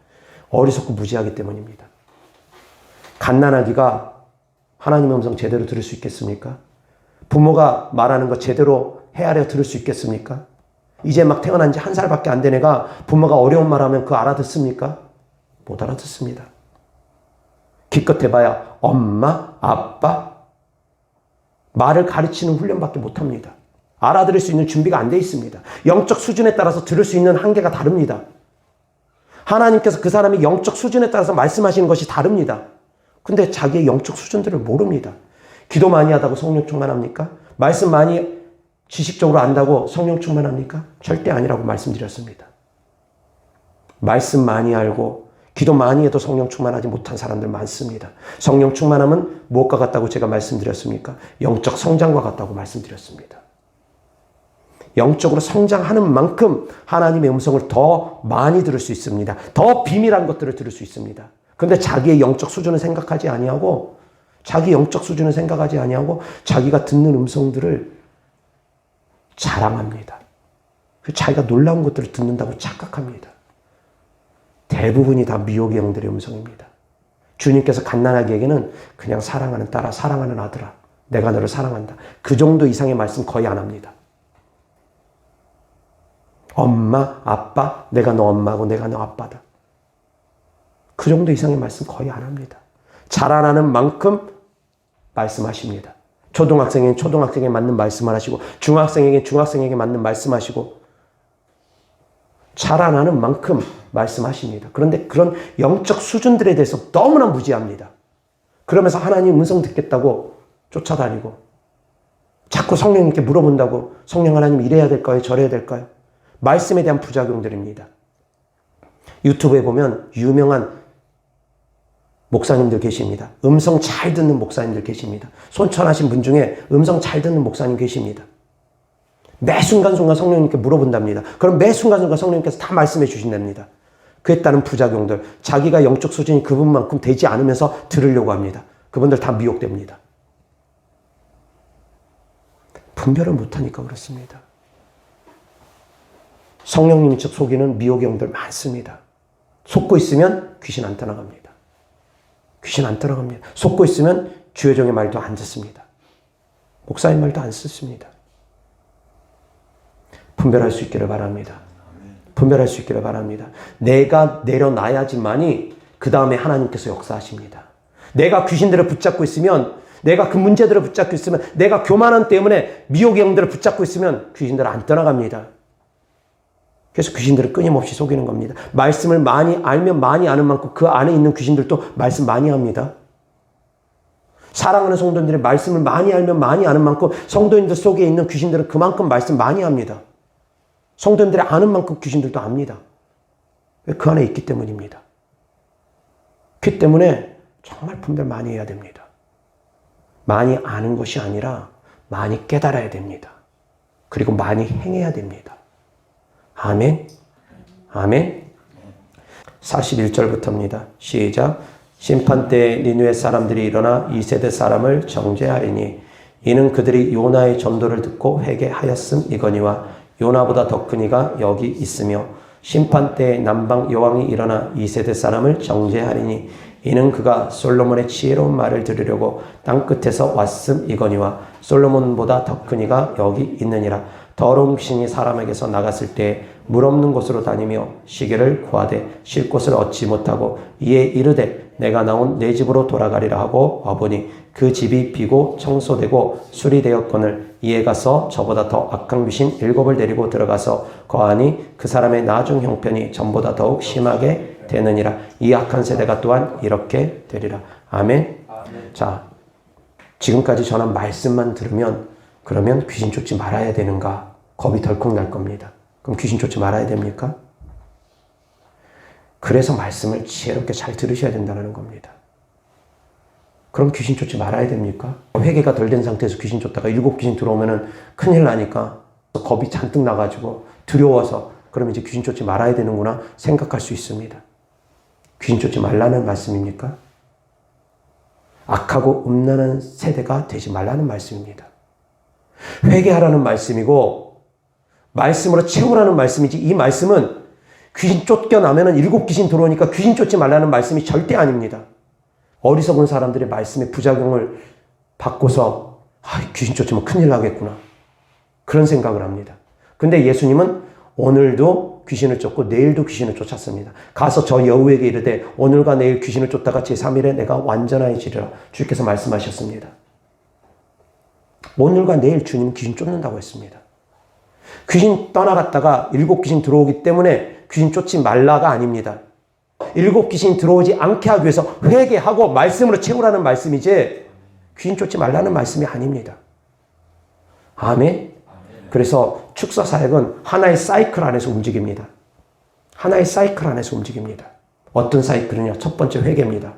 Speaker 1: 어리석고 무지하기 때문입니다. 갓난아기가 하나님의 음성 제대로 들을 수 있겠습니까? 부모가 말하는 거 제대로 헤아려 들을 수 있겠습니까? 이제 막 태어난 지 1살밖에 안 된 애가 부모가 어려운 말 하면 그거 알아듣습니까? 못 알아듣습니다. 기껏 해봐야 엄마, 아빠, 말을 가르치는 훈련밖에 못합니다. 알아들을 수 있는 준비가 안 돼 있습니다. 영적 수준에 따라서 들을 수 있는 한계가 다릅니다. 하나님께서 그 사람의 영적 수준에 따라서 말씀하시는 것이 다릅니다. 근데 자기의 영적 수준들을 모릅니다. 기도 많이 하다고 성령 충만합니까? 말씀 많이 지식적으로 안다고 성령 충만합니까? 절대 아니라고 말씀드렸습니다. 말씀 많이 알고 기도 많이 해도 성령 충만하지 못한 사람들 많습니다. 성령 충만함은 무엇과 같다고 제가 말씀드렸습니까? 영적 성장과 같다고 말씀드렸습니다. 영적으로 성장하는 만큼 하나님의 음성을 더 많이 들을 수 있습니다. 더 비밀한 것들을 들을 수 있습니다. 그런데 자기의 영적 수준을 생각하지 아니하고, 자기 영적 수준을 생각하지 아니하고 자기가 듣는 음성들을 자랑합니다. 자기가 놀라운 것들을 듣는다고 착각합니다. 대부분이 다 미혹의 영들의 음성입니다. 주님께서 갓난아기에게는 그냥 사랑하는 딸아, 사랑하는 아들아, 내가 너를 사랑한다. 그 정도 이상의 말씀 거의 안 합니다. 엄마, 아빠, 내가 너 엄마고 내가 너 아빠다. 그 정도 이상의 말씀 거의 안 합니다. 자라나는 만큼 말씀하십니다. 초등학생에게 초등학생에게 맞는 말씀을 하시고 중학생에게 중학생에게 맞는 말씀하시고 자라나는 만큼 말씀하십니다. 그런데 그런 영적 수준들에 대해서 너무나 무지합니다. 그러면서 하나님 음성 듣겠다고 쫓아다니고 자꾸 성령님께 물어본다고 성령 하나님 이래야 될까요? 저래야 될까요? 말씀에 대한 부작용들입니다. 유튜브에 보면 유명한 목사님들 계십니다. 음성 잘 듣는 목사님들 계십니다. 손천하신 분 중에 음성 잘 듣는 목사님 계십니다. 매 순간순간 성령님께 물어본답니다. 그럼 매 순간순간 성령님께서 다 말씀해 주신답니다. 그에 따른 부작용들, 자기가 영적 수준이 그분만큼 되지 않으면서 들으려고 합니다. 그분들 다 미혹됩니다. 분별을 못하니까 그렇습니다. 성령님 즉 속이는 미혹의 영들 많습니다. 속고 있으면 귀신 안 떠나갑니다. 귀신 안 떠나갑니다. 속고 있으면 주여정의 말도 안 듣습니다. 목사님 말도 안 듣습니다. 분별할 수 있기를 바랍니다. 분별할 수 있기를 바랍니다. 내가 내려놔야지만이 그 다음에 하나님께서 역사하십니다. 내가 귀신들을 붙잡고 있으면, 내가 그 문제들을 붙잡고 있으면, 내가 교만함 때문에 미혹의 영들을 붙잡고 있으면 귀신들은 안 떠나갑니다. 그래서 귀신들을 끊임없이 속이는 겁니다. 말씀을 많이 알면 많이 아는 만큼 그 안에 있는 귀신들도 말씀 많이 합니다. 사랑하는 성도님들이 말씀을 많이 알면 많이 아는 만큼 성도님들 속에 있는 귀신들은 그만큼 말씀 많이 합니다. 성도님들이 아는 만큼 귀신들도 압니다. 그 안에 있기 때문입니다. 그렇기 때문에 정말 분별 많이 해야 됩니다. 많이 아는 것이 아니라 많이 깨달아야 됩니다. 그리고 많이 행해야 됩니다. 아멘. 아멘. 41절부터입니다. 시작. 심판때에 니느웨 사람들이 일어나 이 세대 사람을 정죄하리니 이는 그들이 요나의 전도를 듣고 회개하였음이거니와 요나보다 더 큰 이가 여기 있으며 심판때에 남방 여왕이 일어나 이 세대 사람을 정죄하리니 이는 그가 솔로몬의 지혜로운 말을 들으려고 땅끝에서 왔음이거니와 솔로몬보다 더 큰 이가 여기 있느니라. 더러운 귀신이 사람에게서 나갔을 때 물 없는 곳으로 다니며 시계를 구하되 쉴 곳을 얻지 못하고 이에 이르되 내가 나온 내 집으로 돌아가리라 하고 와보니 그 집이 비고 청소되고 수리되었거늘 이에 가서 저보다 더 악한 귀신 7을 데리고 들어가서 거하니 그 사람의 나중 형편이 전보다 더욱 심하게 되느니라. 이 악한 세대가 또한 이렇게 되리라. 아멘. 자, 지금까지 전한 말씀만 들으면 그러면 귀신 쫓지 말아야 되는가? 겁이 덜컥 날 겁니다. 그럼 귀신 쫓지 말아야 됩니까? 그래서 말씀을 지혜롭게 잘 들으셔야 된다는 겁니다. 그럼 귀신 쫓지 말아야 됩니까? 회개가 덜 된 상태에서 귀신 쫓다가 7귀신 들어오면 큰일 나니까 겁이 잔뜩 나가지고 두려워서 그럼 이제 귀신 쫓지 말아야 되는구나 생각할 수 있습니다. 귀신 쫓지 말라는 말씀입니까? 악하고 음란한 세대가 되지 말라는 말씀입니다. 회개하라는 말씀이고 말씀으로 채우라는 말씀이지 이 말씀은 귀신 쫓겨나면 7귀신 들어오니까 귀신 쫓지 말라는 말씀이 절대 아닙니다. 어리석은 사람들의 말씀의 부작용을 받고서 귀신 쫓으면 큰일 나겠구나 그런 생각을 합니다. 근데 예수님은 오늘도 귀신을 쫓고 내일도 귀신을 쫓았습니다. 가서 저 여우에게 이르되 오늘과 내일 귀신을 쫓다가 제3일에 내가 완전하여지리라 주께서 말씀하셨습니다. 오늘과 내일 주님은 귀신 쫓는다고 했습니다. 귀신 떠나갔다가 7귀신 들어오기 때문에 귀신 쫓지 말라가 아닙니다. 7귀신 들어오지 않게 하기 위해서 회개하고 말씀으로 채우라는 말씀이지 귀신 쫓지 말라는 말씀이 아닙니다. 아멘. 그래서 축사 사역은 하나의 사이클 안에서 움직입니다. 하나의 사이클 안에서 움직입니다. 어떤 사이클은요? 첫 번째 회개입니다.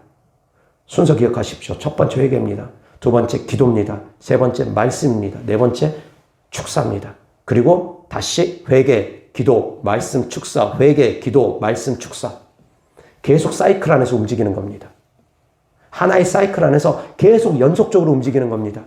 Speaker 1: 순서 기억하십시오. 첫 번째 회개입니다. 두 번째 기도입니다. 세 번째 말씀입니다. 네 번째 축사입니다. 그리고 다시 회개, 기도, 말씀, 축사, 회개, 기도, 말씀, 축사. 계속 사이클 안에서 움직이는 겁니다. 하나의 사이클 안에서 계속 연속적으로 움직이는 겁니다.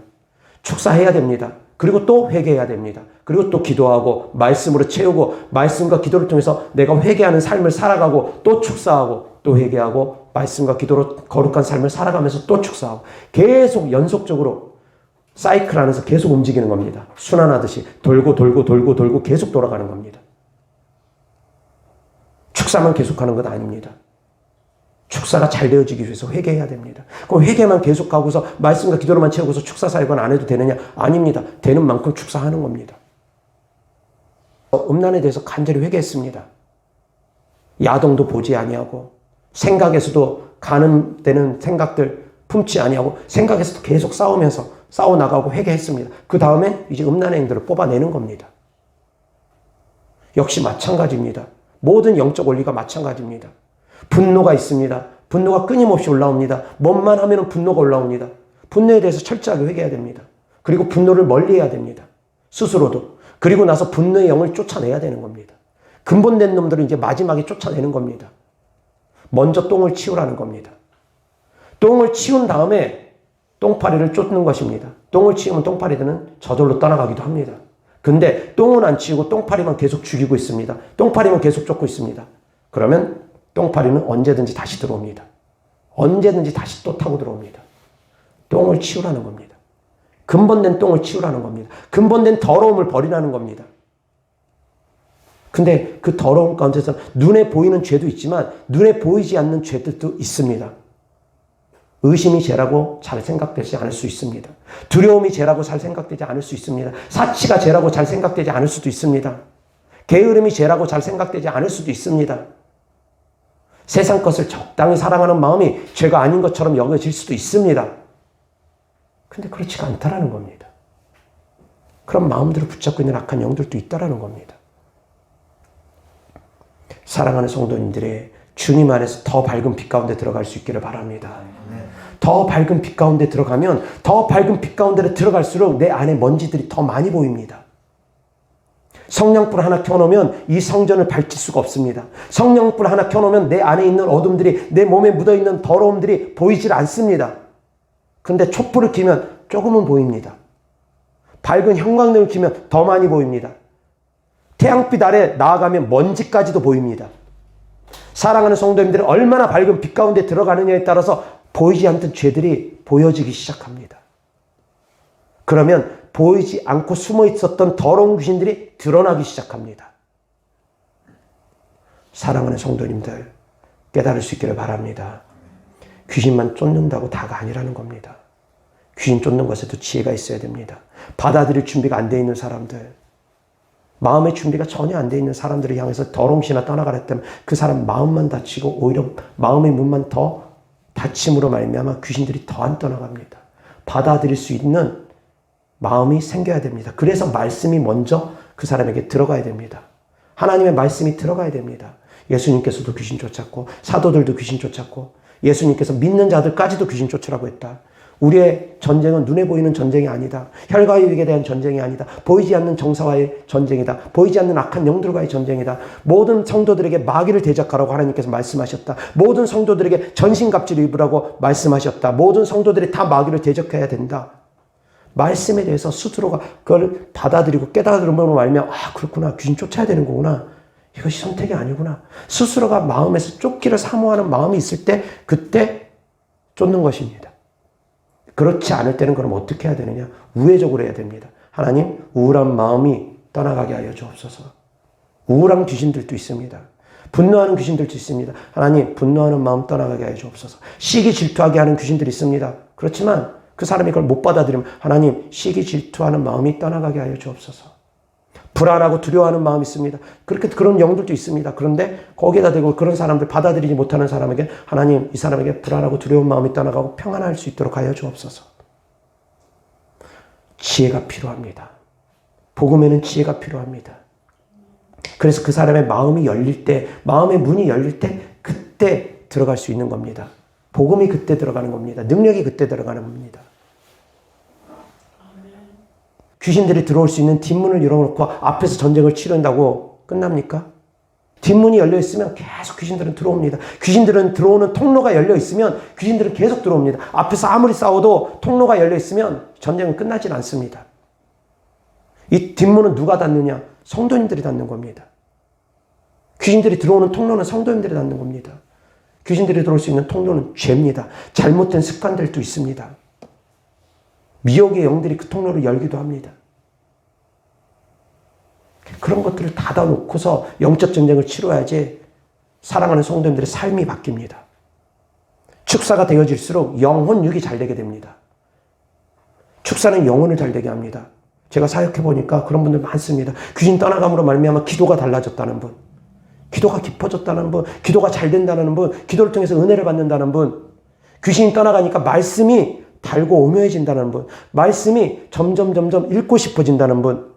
Speaker 1: 축사해야 됩니다. 그리고 또 회개해야 됩니다. 그리고 또 기도하고 말씀으로 채우고 말씀과 기도를 통해서 내가 회개하는 삶을 살아가고 또 축사하고 또 회개하고 말씀과 기도로 거룩한 삶을 살아가면서 또 축사하고 계속 연속적으로 사이클 안에서 계속 움직이는 겁니다. 순환하듯이 돌고 돌고 돌고 돌고 계속 돌아가는 겁니다. 축사만 계속하는 것 아닙니다. 축사가 잘 되어지기 위해서 회개해야 됩니다. 그럼 회개만 계속하고서 말씀과 기도로만 채우고서 축사 사역은 안 해도 되느냐? 아닙니다. 되는 만큼 축사하는 겁니다. 음란에 대해서 간절히 회개했습니다. 야동도 보지 아니하고 생각에서도 가는 되는 생각들 품지 아니하고 생각에서도 계속 싸우면서 싸워나가고 회개했습니다. 그 다음에 이제 음란의 행들을 뽑아내는 겁니다. 역시 마찬가지입니다. 모든 영적 원리가 마찬가지입니다. 분노가 있습니다. 분노가 끊임없이 올라옵니다. 뭔만 하면 분노가 올라옵니다. 분노에 대해서 철저하게 회개해야 됩니다. 그리고 분노를 멀리해야 됩니다. 스스로도. 그리고 나서 분노의 영을 쫓아내야 되는 겁니다. 근본된 놈들은 이제 마지막에 쫓아내는 겁니다. 먼저 똥을 치우라는 겁니다. 똥을 치운 다음에 똥파리를 쫓는 것입니다. 똥을 치우면 똥파리들은 저절로 떠나가기도 합니다. 근데 똥은 안 치우고 똥파리만 계속 죽이고 있습니다. 똥파리만 계속 쫓고 있습니다. 그러면 똥파리는 언제든지 다시 들어옵니다. 언제든지 다시 또 타고 들어옵니다. 똥을 치우라는 겁니다. 근본된 똥을 치우라는 겁니다. 근본된 더러움을 버리라는 겁니다. 근데 그 더러움 가운데서 눈에 보이는 죄도 있지만 눈에 보이지 않는 죄들도 있습니다. 의심이 죄라고 잘 생각되지 않을 수 있습니다. 두려움이 죄라고 잘 생각되지 않을 수 있습니다. 사치가 죄라고 잘 생각되지 않을 수도 있습니다. 게으름이 죄라고 잘 생각되지 않을 수도 있습니다. 세상 것을 적당히 사랑하는 마음이 죄가 아닌 것처럼 여겨질 수도 있습니다. 근데 그렇지가 않다라는 겁니다. 그런 마음들을 붙잡고 있는 악한 영들도 있다라는 겁니다. 사랑하는 성도님들의 주님 안에서 더 밝은 빛 가운데 들어갈 수 있기를 바랍니다. 더 밝은 빛 가운데 들어가면 더 밝은 빛 가운데 들어갈수록 내 안에 먼지들이 더 많이 보입니다. 성령불 하나 켜놓으면 이 성전을 밝힐 수가 없습니다. 성령불 하나 켜놓으면 내 안에 있는 어둠들이 내 몸에 묻어있는 더러움들이 보이질 않습니다. 근데 촛불을 켜면 조금은 보입니다. 밝은 형광등을 켜면 더 많이 보입니다. 태양빛 아래 나아가면 먼지까지도 보입니다. 사랑하는 성도님들이 얼마나 밝은 빛 가운데 들어가느냐에 따라서 보이지 않던 죄들이 보여지기 시작합니다. 그러면 보이지 않고 숨어 있었던 더러운 귀신들이 드러나기 시작합니다. 사랑하는 성도님들, 깨달을 수 있기를 바랍니다. 귀신만 쫓는다고 다가 아니라는 겁니다. 귀신 쫓는 것에도 지혜가 있어야 됩니다. 받아들일 준비가 안 돼 있는 사람들, 마음의 준비가 전혀 안 돼 있는 사람들을 향해서 더러움시나 떠나가랬다면 그 사람 마음만 다치고 오히려 마음의 문만 더 닫힘으로 말미암아 귀신들이 더 안 떠나갑니다. 받아들일 수 있는 마음이 생겨야 됩니다. 그래서 말씀이 먼저 그 사람에게 들어가야 됩니다. 하나님의 말씀이 들어가야 됩니다. 예수님께서도 귀신 쫓았고 사도들도 귀신 쫓았고 예수님께서 믿는 자들까지도 귀신 쫓으라고 했다. 우리의 전쟁은 눈에 보이는 전쟁이 아니다. 혈과 육에 대한 전쟁이 아니다. 보이지 않는 정사와의 전쟁이다. 보이지 않는 악한 영들과의 전쟁이다. 모든 성도들에게 마귀를 대적하라고 하나님께서 말씀하셨다. 모든 성도들에게 전신갑주를 입으라고 말씀하셨다. 모든 성도들이 다 마귀를 대적해야 된다. 말씀에 대해서 스스로가 그걸 받아들이고 깨달음으로 말면 아 그렇구나. 귀신 쫓아야 되는 거구나. 이것이 선택이 아니구나. 스스로가 마음에서 쫓기를 사모하는 마음이 있을 때 그때 쫓는 것입니다. 그렇지 않을 때는 그럼 어떻게 해야 되느냐? 우회적으로 해야 됩니다. 하나님, 우울한 마음이 떠나가게 하여 주옵소서. 우울한 귀신들도 있습니다. 분노하는 귀신들도 있습니다. 하나님, 분노하는 마음 떠나가게 하여 주옵소서. 시기 질투하게 하는 귀신들이 있습니다. 그렇지만 그 사람이 그걸 못 받아들이면 하나님, 시기 질투하는 마음이 떠나가게 하여 주옵소서. 불안하고 두려워하는 마음이 있습니다. 그런 영들도 있습니다. 그런데 거기에다 대고 그런 사람들 받아들이지 못하는 사람에게 하나님 이 사람에게 불안하고 두려운 마음이 떠나가고 평안할 수 있도록 하여 주옵소서. 지혜가 필요합니다. 복음에는 지혜가 필요합니다. 그래서 그 사람의 마음이 열릴 때, 마음의 문이 열릴 때 그때 들어갈 수 있는 겁니다. 복음이 그때 들어가는 겁니다. 능력이 그때 들어가는 겁니다. 귀신들이 들어올 수 있는 뒷문을 열어놓고 앞에서 전쟁을 치른다고 끝납니까? 뒷문이 열려있으면 계속 귀신들은 들어옵니다. 귀신들은 들어오는 통로가 열려있으면 귀신들은 계속 들어옵니다. 앞에서 아무리 싸워도 통로가 열려있으면 전쟁은 끝나질 않습니다. 이 뒷문은 누가 닫느냐? 성도님들이 닫는 겁니다. 귀신들이 들어오는 통로는 성도님들이 닫는 겁니다. 귀신들이 들어올 수 있는 통로는 죄입니다. 잘못된 습관들도 있습니다. 미혹의 영들이 그 통로를 열기도 합니다. 그런 것들을 닫아놓고서 영적 전쟁을 치러야지 사랑하는 성도님들의 삶이 바뀝니다. 축사가 되어질수록 영혼 육이 잘 되게 됩니다. 축사는 영혼을 잘 되게 합니다. 제가 사역해보니까 그런 분들 많습니다. 귀신 떠나감으로 말미암아 기도가 달라졌다는 분, 기도가 깊어졌다는 분, 기도가 잘 된다는 분, 기도를 통해서 은혜를 받는다는 분, 귀신이 떠나가니까 말씀이 달고 오묘해진다는 분, 말씀이 점점 읽고 싶어진다는 분,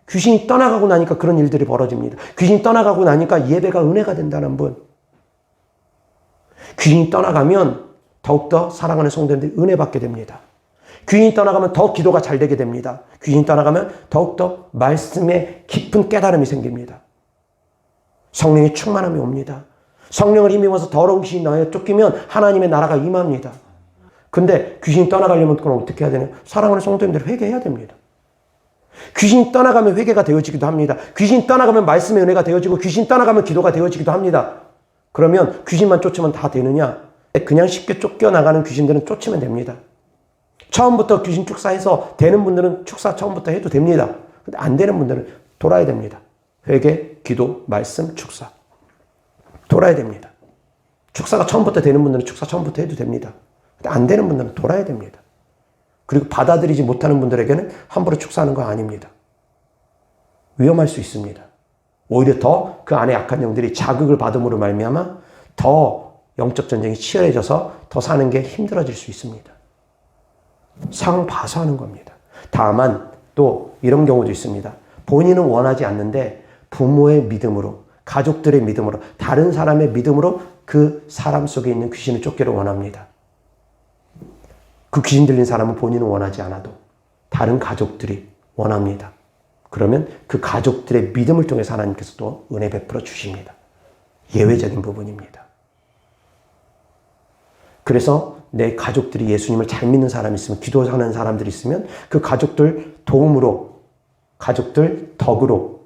Speaker 1: 귀신이 떠나가고 나니까 그런 일들이 벌어집니다. 귀신이 떠나가고 나니까 예배가 은혜가 된다는 분, 귀신이 떠나가면 더욱더 사랑하는 성도님들이 은혜 받게 됩니다. 귀신이 떠나가면 더 기도가 잘 되게 됩니다. 귀신이 떠나가면 더욱더 말씀에 깊은 깨달음이 생깁니다. 성령의 충만함이 옵니다. 성령을 힘입어서 더러운 귀신이 나에 쫓기면 하나님의 나라가 임합니다. 근데 귀신이 떠나가려면 그럼 어떻게 해야 되나요? 사랑하는 성도님들이 회개해야 됩니다. 귀신이 떠나가면 회개가 되어지기도 합니다. 귀신이 떠나가면 말씀의 은혜가 되어지고 귀신이 떠나가면 기도가 되어지기도 합니다. 그러면 귀신만 쫓으면 다 되느냐? 그냥 쉽게 쫓겨나가는 귀신들은 쫓으면 됩니다. 처음부터 귀신 축사해서 되는 분들은 축사 처음부터 해도 됩니다. 근데 안 되는 분들은 돌아야 됩니다. 회개, 기도, 말씀, 축사. 돌아야 됩니다. 축사가 처음부터 되는 분들은 축사 처음부터 해도 됩니다. 근데 안 되는 분들은 돌아야 됩니다. 그리고 받아들이지 못하는 분들에게는 함부로 축사하는 거 아닙니다. 위험할 수 있습니다. 오히려 더 그 안에 약한 영들이 자극을 받음으로 말미암아 더 영적 전쟁이 치열해져서 더 사는 게 힘들어질 수 있습니다. 상황 봐서 하는 겁니다. 다만 또 이런 경우도 있습니다. 본인은 원하지 않는데 부모의 믿음으로, 가족들의 믿음으로, 다른 사람의 믿음으로 그 사람 속에 있는 귀신을 쫓기를 원합니다. 그 귀신 들린 사람은 본인은 원하지 않아도 다른 가족들이 원합니다. 그러면 그 가족들의 믿음을 통해서 하나님께서 또 은혜 베풀어 주십니다. 예외적인 부분입니다. 그래서 내 가족들이 예수님을 잘 믿는 사람이 있으면, 기도하는 사람들이 있으면 그 가족들 도움으로, 가족들 덕으로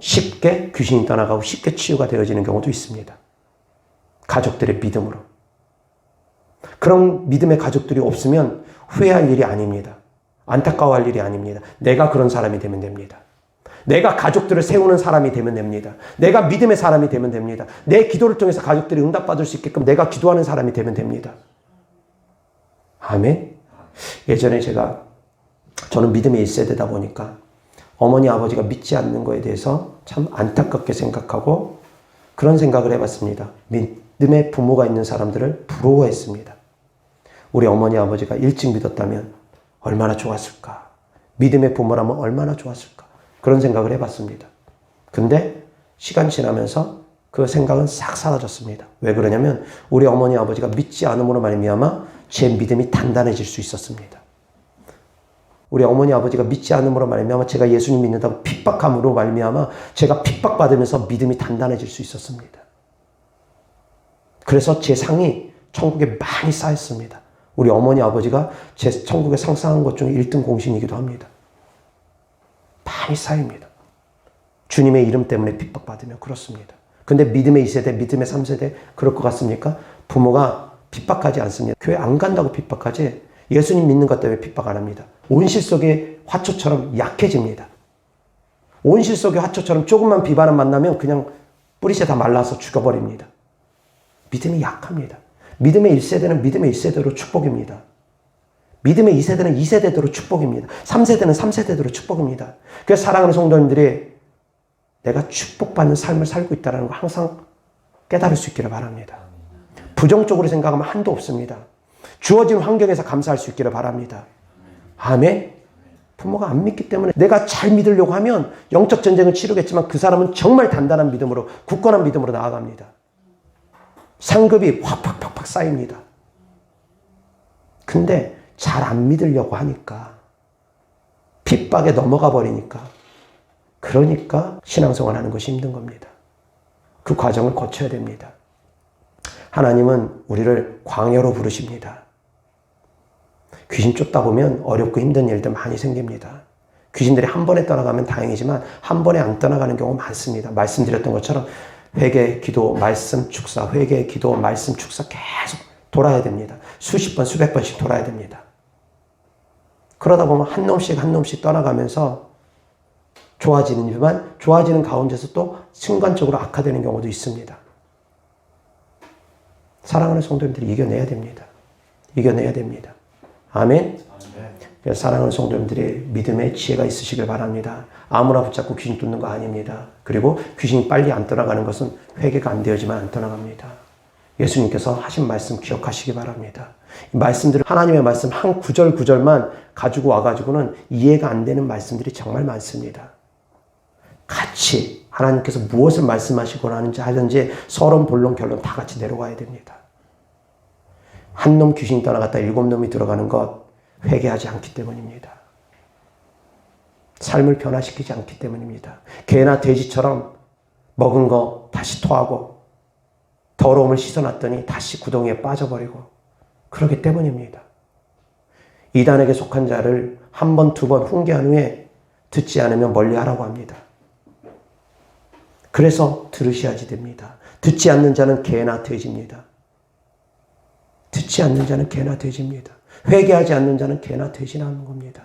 Speaker 1: 쉽게 귀신이 떠나가고 쉽게 치유가 되어지는 경우도 있습니다. 가족들의 믿음으로. 그런 믿음의 가족들이 없으면 후회할 일이 아닙니다. 안타까워할 일이 아닙니다. 내가 그런 사람이 되면 됩니다. 내가 가족들을 세우는 사람이 되면 됩니다. 내가 믿음의 사람이 되면 됩니다. 내 기도를 통해서 가족들이 응답받을 수 있게끔 내가 기도하는 사람이 되면 됩니다. 아멘. 예전에 저는 믿음의 1세대다 보니까 어머니 아버지가 믿지 않는 거에 대해서 참 안타깝게 생각하고 그런 생각을 해봤습니다. 믿음의 부모가 있는 사람들을 부러워했습니다. 우리 어머니 아버지가 일찍 믿었다면 얼마나 좋았을까. 믿음의 부모라면 얼마나 좋았을까. 그런 생각을 해봤습니다. 근데 시간 지나면서 그 생각은 싹 사라졌습니다. 왜 그러냐면 우리 어머니 아버지가 믿지 않음으로 말미암아 제 믿음이 단단해질 수 있었습니다. 우리 어머니 아버지가 믿지 않음으로 말미암아 제가 예수님 믿는다고 핍박함으로 말미암아 제가 핍박받으면서 믿음이 단단해질 수 있었습니다. 그래서 제 상이 천국에 많이 쌓였습니다. 우리 어머니 아버지가 제 천국에 상 쌓은 것 중에 1등 공신이기도 합니다. 많이 쌓입니다. 주님의 이름 때문에 핍박받으면 그렇습니다. 근데 믿음의 2세대, 믿음의 3세대 그럴 것 같습니까? 부모가 핍박하지 않습니다. 교회 안 간다고 핍박하지 예수님 믿는 것 때문에 핍박 안 합니다. 온실 속의 화초처럼 약해집니다. 온실 속의 화초처럼 조금만 비바람 만나면 그냥 뿌리채 다 말라서 죽어버립니다. 믿음이 약합니다. 믿음의 1세대는 믿음의 1세대로 축복입니다. 믿음의 2세대는 2세대대로 축복입니다. 3세대는 3세대대로 축복입니다. 그래서 사랑하는 성도님들이 내가 축복받는 삶을 살고 있다는 걸 항상 깨달을 수 있기를 바랍니다. 부정적으로 생각하면 한도 없습니다. 주어진 환경에서 감사할 수 있기를 바랍니다. 아멘. 부모가 안 믿기 때문에 내가 잘 믿으려고 하면 영적 전쟁을 치르겠지만 그 사람은 정말 단단한 믿음으로, 굳건한 믿음으로 나아갑니다. 상급이 확 쌓입니다. 근데 잘 안 믿으려고 하니까 핍박에 넘어가 버리니까 그러니까 신앙생활 하는 것이 힘든 겁니다. 그 과정을 거쳐야 됩니다. 하나님은 우리를 광야로 부르십니다. 귀신 쫓다 보면 어렵고 힘든 일들 많이 생깁니다. 귀신들이 한 번에 떠나가면 다행이지만 한 번에 안 떠나가는 경우 많습니다. 말씀드렸던 것처럼 회개, 기도, 말씀, 축사, 회개, 기도, 말씀, 축사 계속 돌아야 됩니다. 수십 번, 수백 번씩 돌아야 됩니다. 그러다 보면 한 놈씩 떠나가면서 좋아지지만 좋아지는 가운데서 또 순간적으로 악화되는 경우도 있습니다. 사랑하는 성도님들이 이겨내야 됩니다. 이겨내야 됩니다. 아멘. 그래서 사랑하는 성도님들이 믿음의 지혜가 있으시길 바랍니다. 아무나 붙잡고 귀신 쫓는 거 아닙니다. 그리고 귀신이 빨리 안 떠나가는 것은 회개가 안 되어지만 안 떠나갑니다. 예수님께서 하신 말씀 기억하시기 바랍니다. 이 말씀들은 하나님의 말씀 한 구절만 가지고 와가지고는 이해가 안 되는 말씀들이 정말 많습니다. 같이 하나님께서 무엇을 말씀하시거나 하든지 서론, 본론, 결론 다 같이 내려와야 됩니다. 한 놈 귀신이 떠나갔다 7놈이 들어가는 것 회개하지 않기 때문입니다. 삶을 변화시키지 않기 때문입니다. 개나 돼지처럼 먹은 거 다시 토하고 더러움을 씻어놨더니 다시 구덩이에 빠져버리고 그러기 때문입니다. 이단에게 속한 자를 한 번, 두 번 훈계한 후에 듣지 않으면 멀리하라고 합니다. 그래서 들으셔야지 됩니다. 듣지 않는 자는 개나 돼지입니다. 듣지 않는 자는 개나 돼지입니다. 회개하지 않는 자는 개나 돼지라는 겁니다.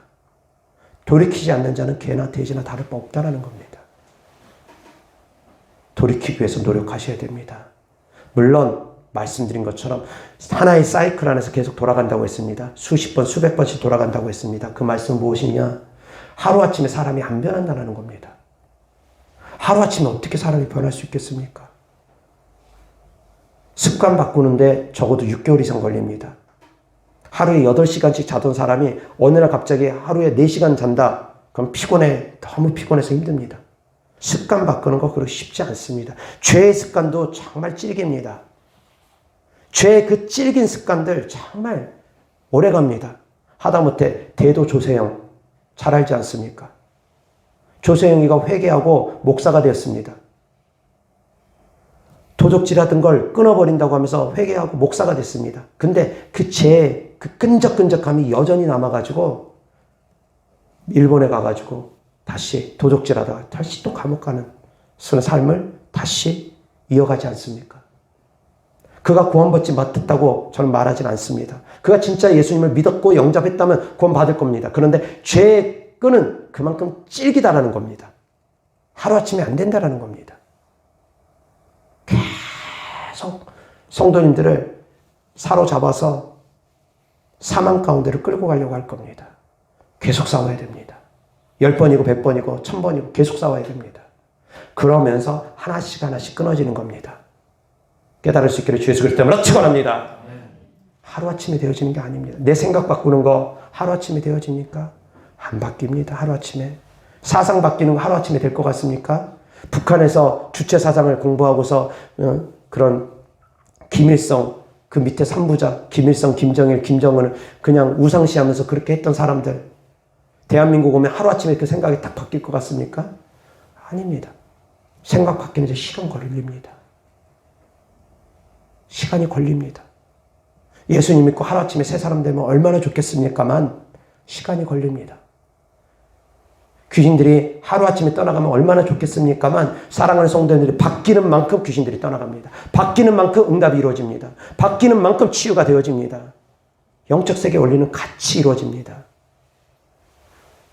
Speaker 1: 돌이키지 않는 자는 개나 돼지나 다를 바 없다는 겁니다. 돌이키기 위해서 노력하셔야 됩니다. 물론 말씀드린 것처럼 하나의 사이클 안에서 계속 돌아간다고 했습니다. 수십 번, 수백 번씩 돌아간다고 했습니다. 그 말씀은 무엇이냐? 하루아침에 사람이 안 변한다는 겁니다. 하루아침에 어떻게 사람이 변할 수 있겠습니까? 습관 바꾸는데 적어도 6개월 이상 걸립니다. 하루에 8시간씩 자던 사람이 어느 날 갑자기 하루에 4시간 잔다. 그럼 피곤해. 너무 피곤해서 힘듭니다. 습관 바꾸는 거 그렇게 쉽지 않습니다. 죄의 습관도 정말 찔깁니다. 죄의 그 찔긴 습관들 정말 오래갑니다. 하다못해 대도 조세영 잘 알지 않습니까? 조세영이가 회개하고 목사가 되었습니다. 도적질하던 걸 끊어버린다고 하면서 회개하고 목사가 됐습니다. 근데 그 죄의 그 끈적끈적함이 여전히 남아가지고 일본에 가가지고 다시 도적질하다가 다시 또 감옥 가는 삶을 다시 이어가지 않습니까? 그가 구원받지 못했다고 저는 말하진 않습니다. 그가 진짜 예수님을 믿었고 영접했다면 구원받을 겁니다. 그런데 죄의 끈은 그만큼 찔기다라는 겁니다. 하루아침에 안 된다라는 겁니다. 계속 성도님들을 사로잡아서 사망 가운데로 끌고 가려고 할 겁니다. 계속 싸워야 됩니다. 10번이고 100번이고 1000번이고 계속 싸워야 됩니다. 그러면서 하나씩 끊어지는 겁니다. 깨달을 수 있기를 주 예수 그리스도 이름으로 축원합니다. 하루아침에 되어지는 게 아닙니다. 내 생각 바꾸는 거 하루아침에 되어집니까? 안 바뀝니다. 하루아침에. 사상 바뀌는 거 하루아침에 될 것 같습니까? 북한에서 주체 사상을 공부하고서 그런 김일성 그 밑에 3부자 김일성, 김정일, 김정은을 그냥 우상시하면서 그렇게 했던 사람들 대한민국 오면 하루아침에 그 생각이 딱 바뀔 것 같습니까? 아닙니다. 생각 바뀌는 데 시간 걸립니다. 시간이 걸립니다. 예수님 믿고 하루아침에 새 사람 되면 얼마나 좋겠습니까만 시간이 걸립니다. 귀신들이 하루아침에 떠나가면 얼마나 좋겠습니까만 사랑하는 성도들이 바뀌는 만큼 귀신들이 떠나갑니다. 바뀌는 만큼 응답이 이루어집니다. 바뀌는 만큼 치유가 되어집니다. 영적 세계 원리는 같이 이루어집니다.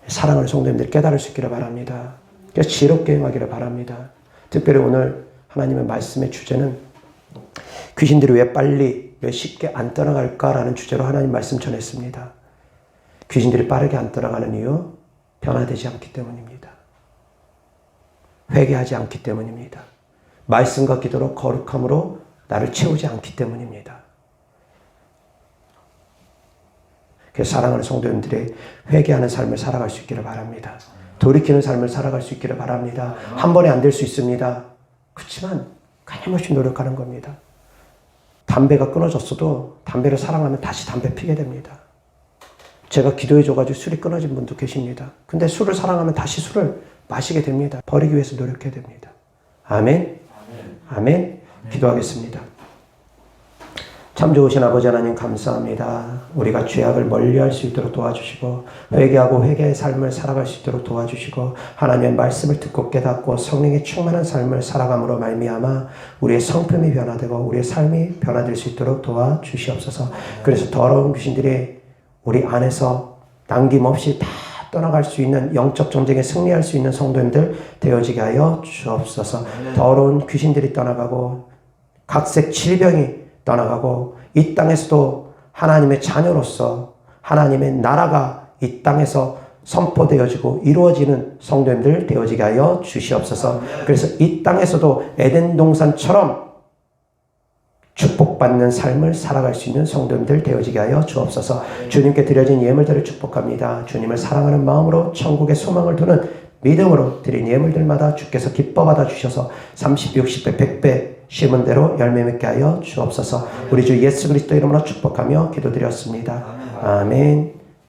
Speaker 1: 사랑하는 성도님들이 깨달을 수 있기를 바랍니다. 그래서 지혜롭게 행하기를 바랍니다. 특별히 오늘 하나님의 말씀의 주제는 귀신들이 왜 빨리, 왜 쉽게 안 떠나갈까라는 주제로 하나님 말씀 전했습니다. 귀신들이 빠르게 안 떠나가는 이유, 변화되지 않기 때문입니다. 회개하지 않기 때문입니다. 말씀과 기도로 거룩함으로 나를 채우지 않기 때문입니다. 그래서 사랑하는 성도님들이 회개하는 삶을 살아갈 수 있기를 바랍니다. 돌이키는 삶을 살아갈 수 있기를 바랍니다. 한 번에 안 될 수 있습니다. 그렇지만 끊임없이 노력하는 겁니다. 담배가 끊어졌어도 담배를 사랑하면 다시 담배 피게 됩니다. 제가 기도해줘가지고 술이 끊어진 분도 계십니다. 근데 술을 사랑하면 다시 술을 마시게 됩니다. 버리기 위해서 노력해야 됩니다. 아멘. 아멘. 기도하겠습니다. 참 좋으신 아버지 하나님 감사합니다. 우리가 죄악을 멀리할 수 있도록 도와주시고 회개하고 회개의 삶을 살아갈 수 있도록 도와주시고 하나님의 말씀을 듣고 깨닫고 성령의 충만한 삶을 살아감으로 말미암아 우리의 성품이 변화되고 우리의 삶이 변화될 수 있도록 도와주시옵소서. 그래서 더러운 귀신들이 우리 안에서 남김없이 다 떠나갈 수 있는 영적 전쟁에 승리할 수 있는 성도님들 되어지게 하여 주옵소서. 더러운 귀신들이 떠나가고 각색 질병이 떠나가고 이 땅에서도 하나님의 자녀로서 하나님의 나라가 이 땅에서 선포되어지고 이루어지는 성도님들 되어지게 하여 주시옵소서. 그래서 이 땅에서도 에덴 동산처럼 축복받는 삶을 살아갈 수 있는 성도님들 되어지게 하여 주옵소서. 주님께 드려진 예물들을 축복합니다. 주님을 사랑하는 마음으로 천국의 소망을 두는 믿음으로 드린 예물들마다 주께서 기뻐 받아 주셔서 30, 60배, 100배 심은 대로 열매 맺게 하여 주옵소서. 우리 주 예수 그리스도 이름으로 축복하며 기도드렸습니다. 아멘.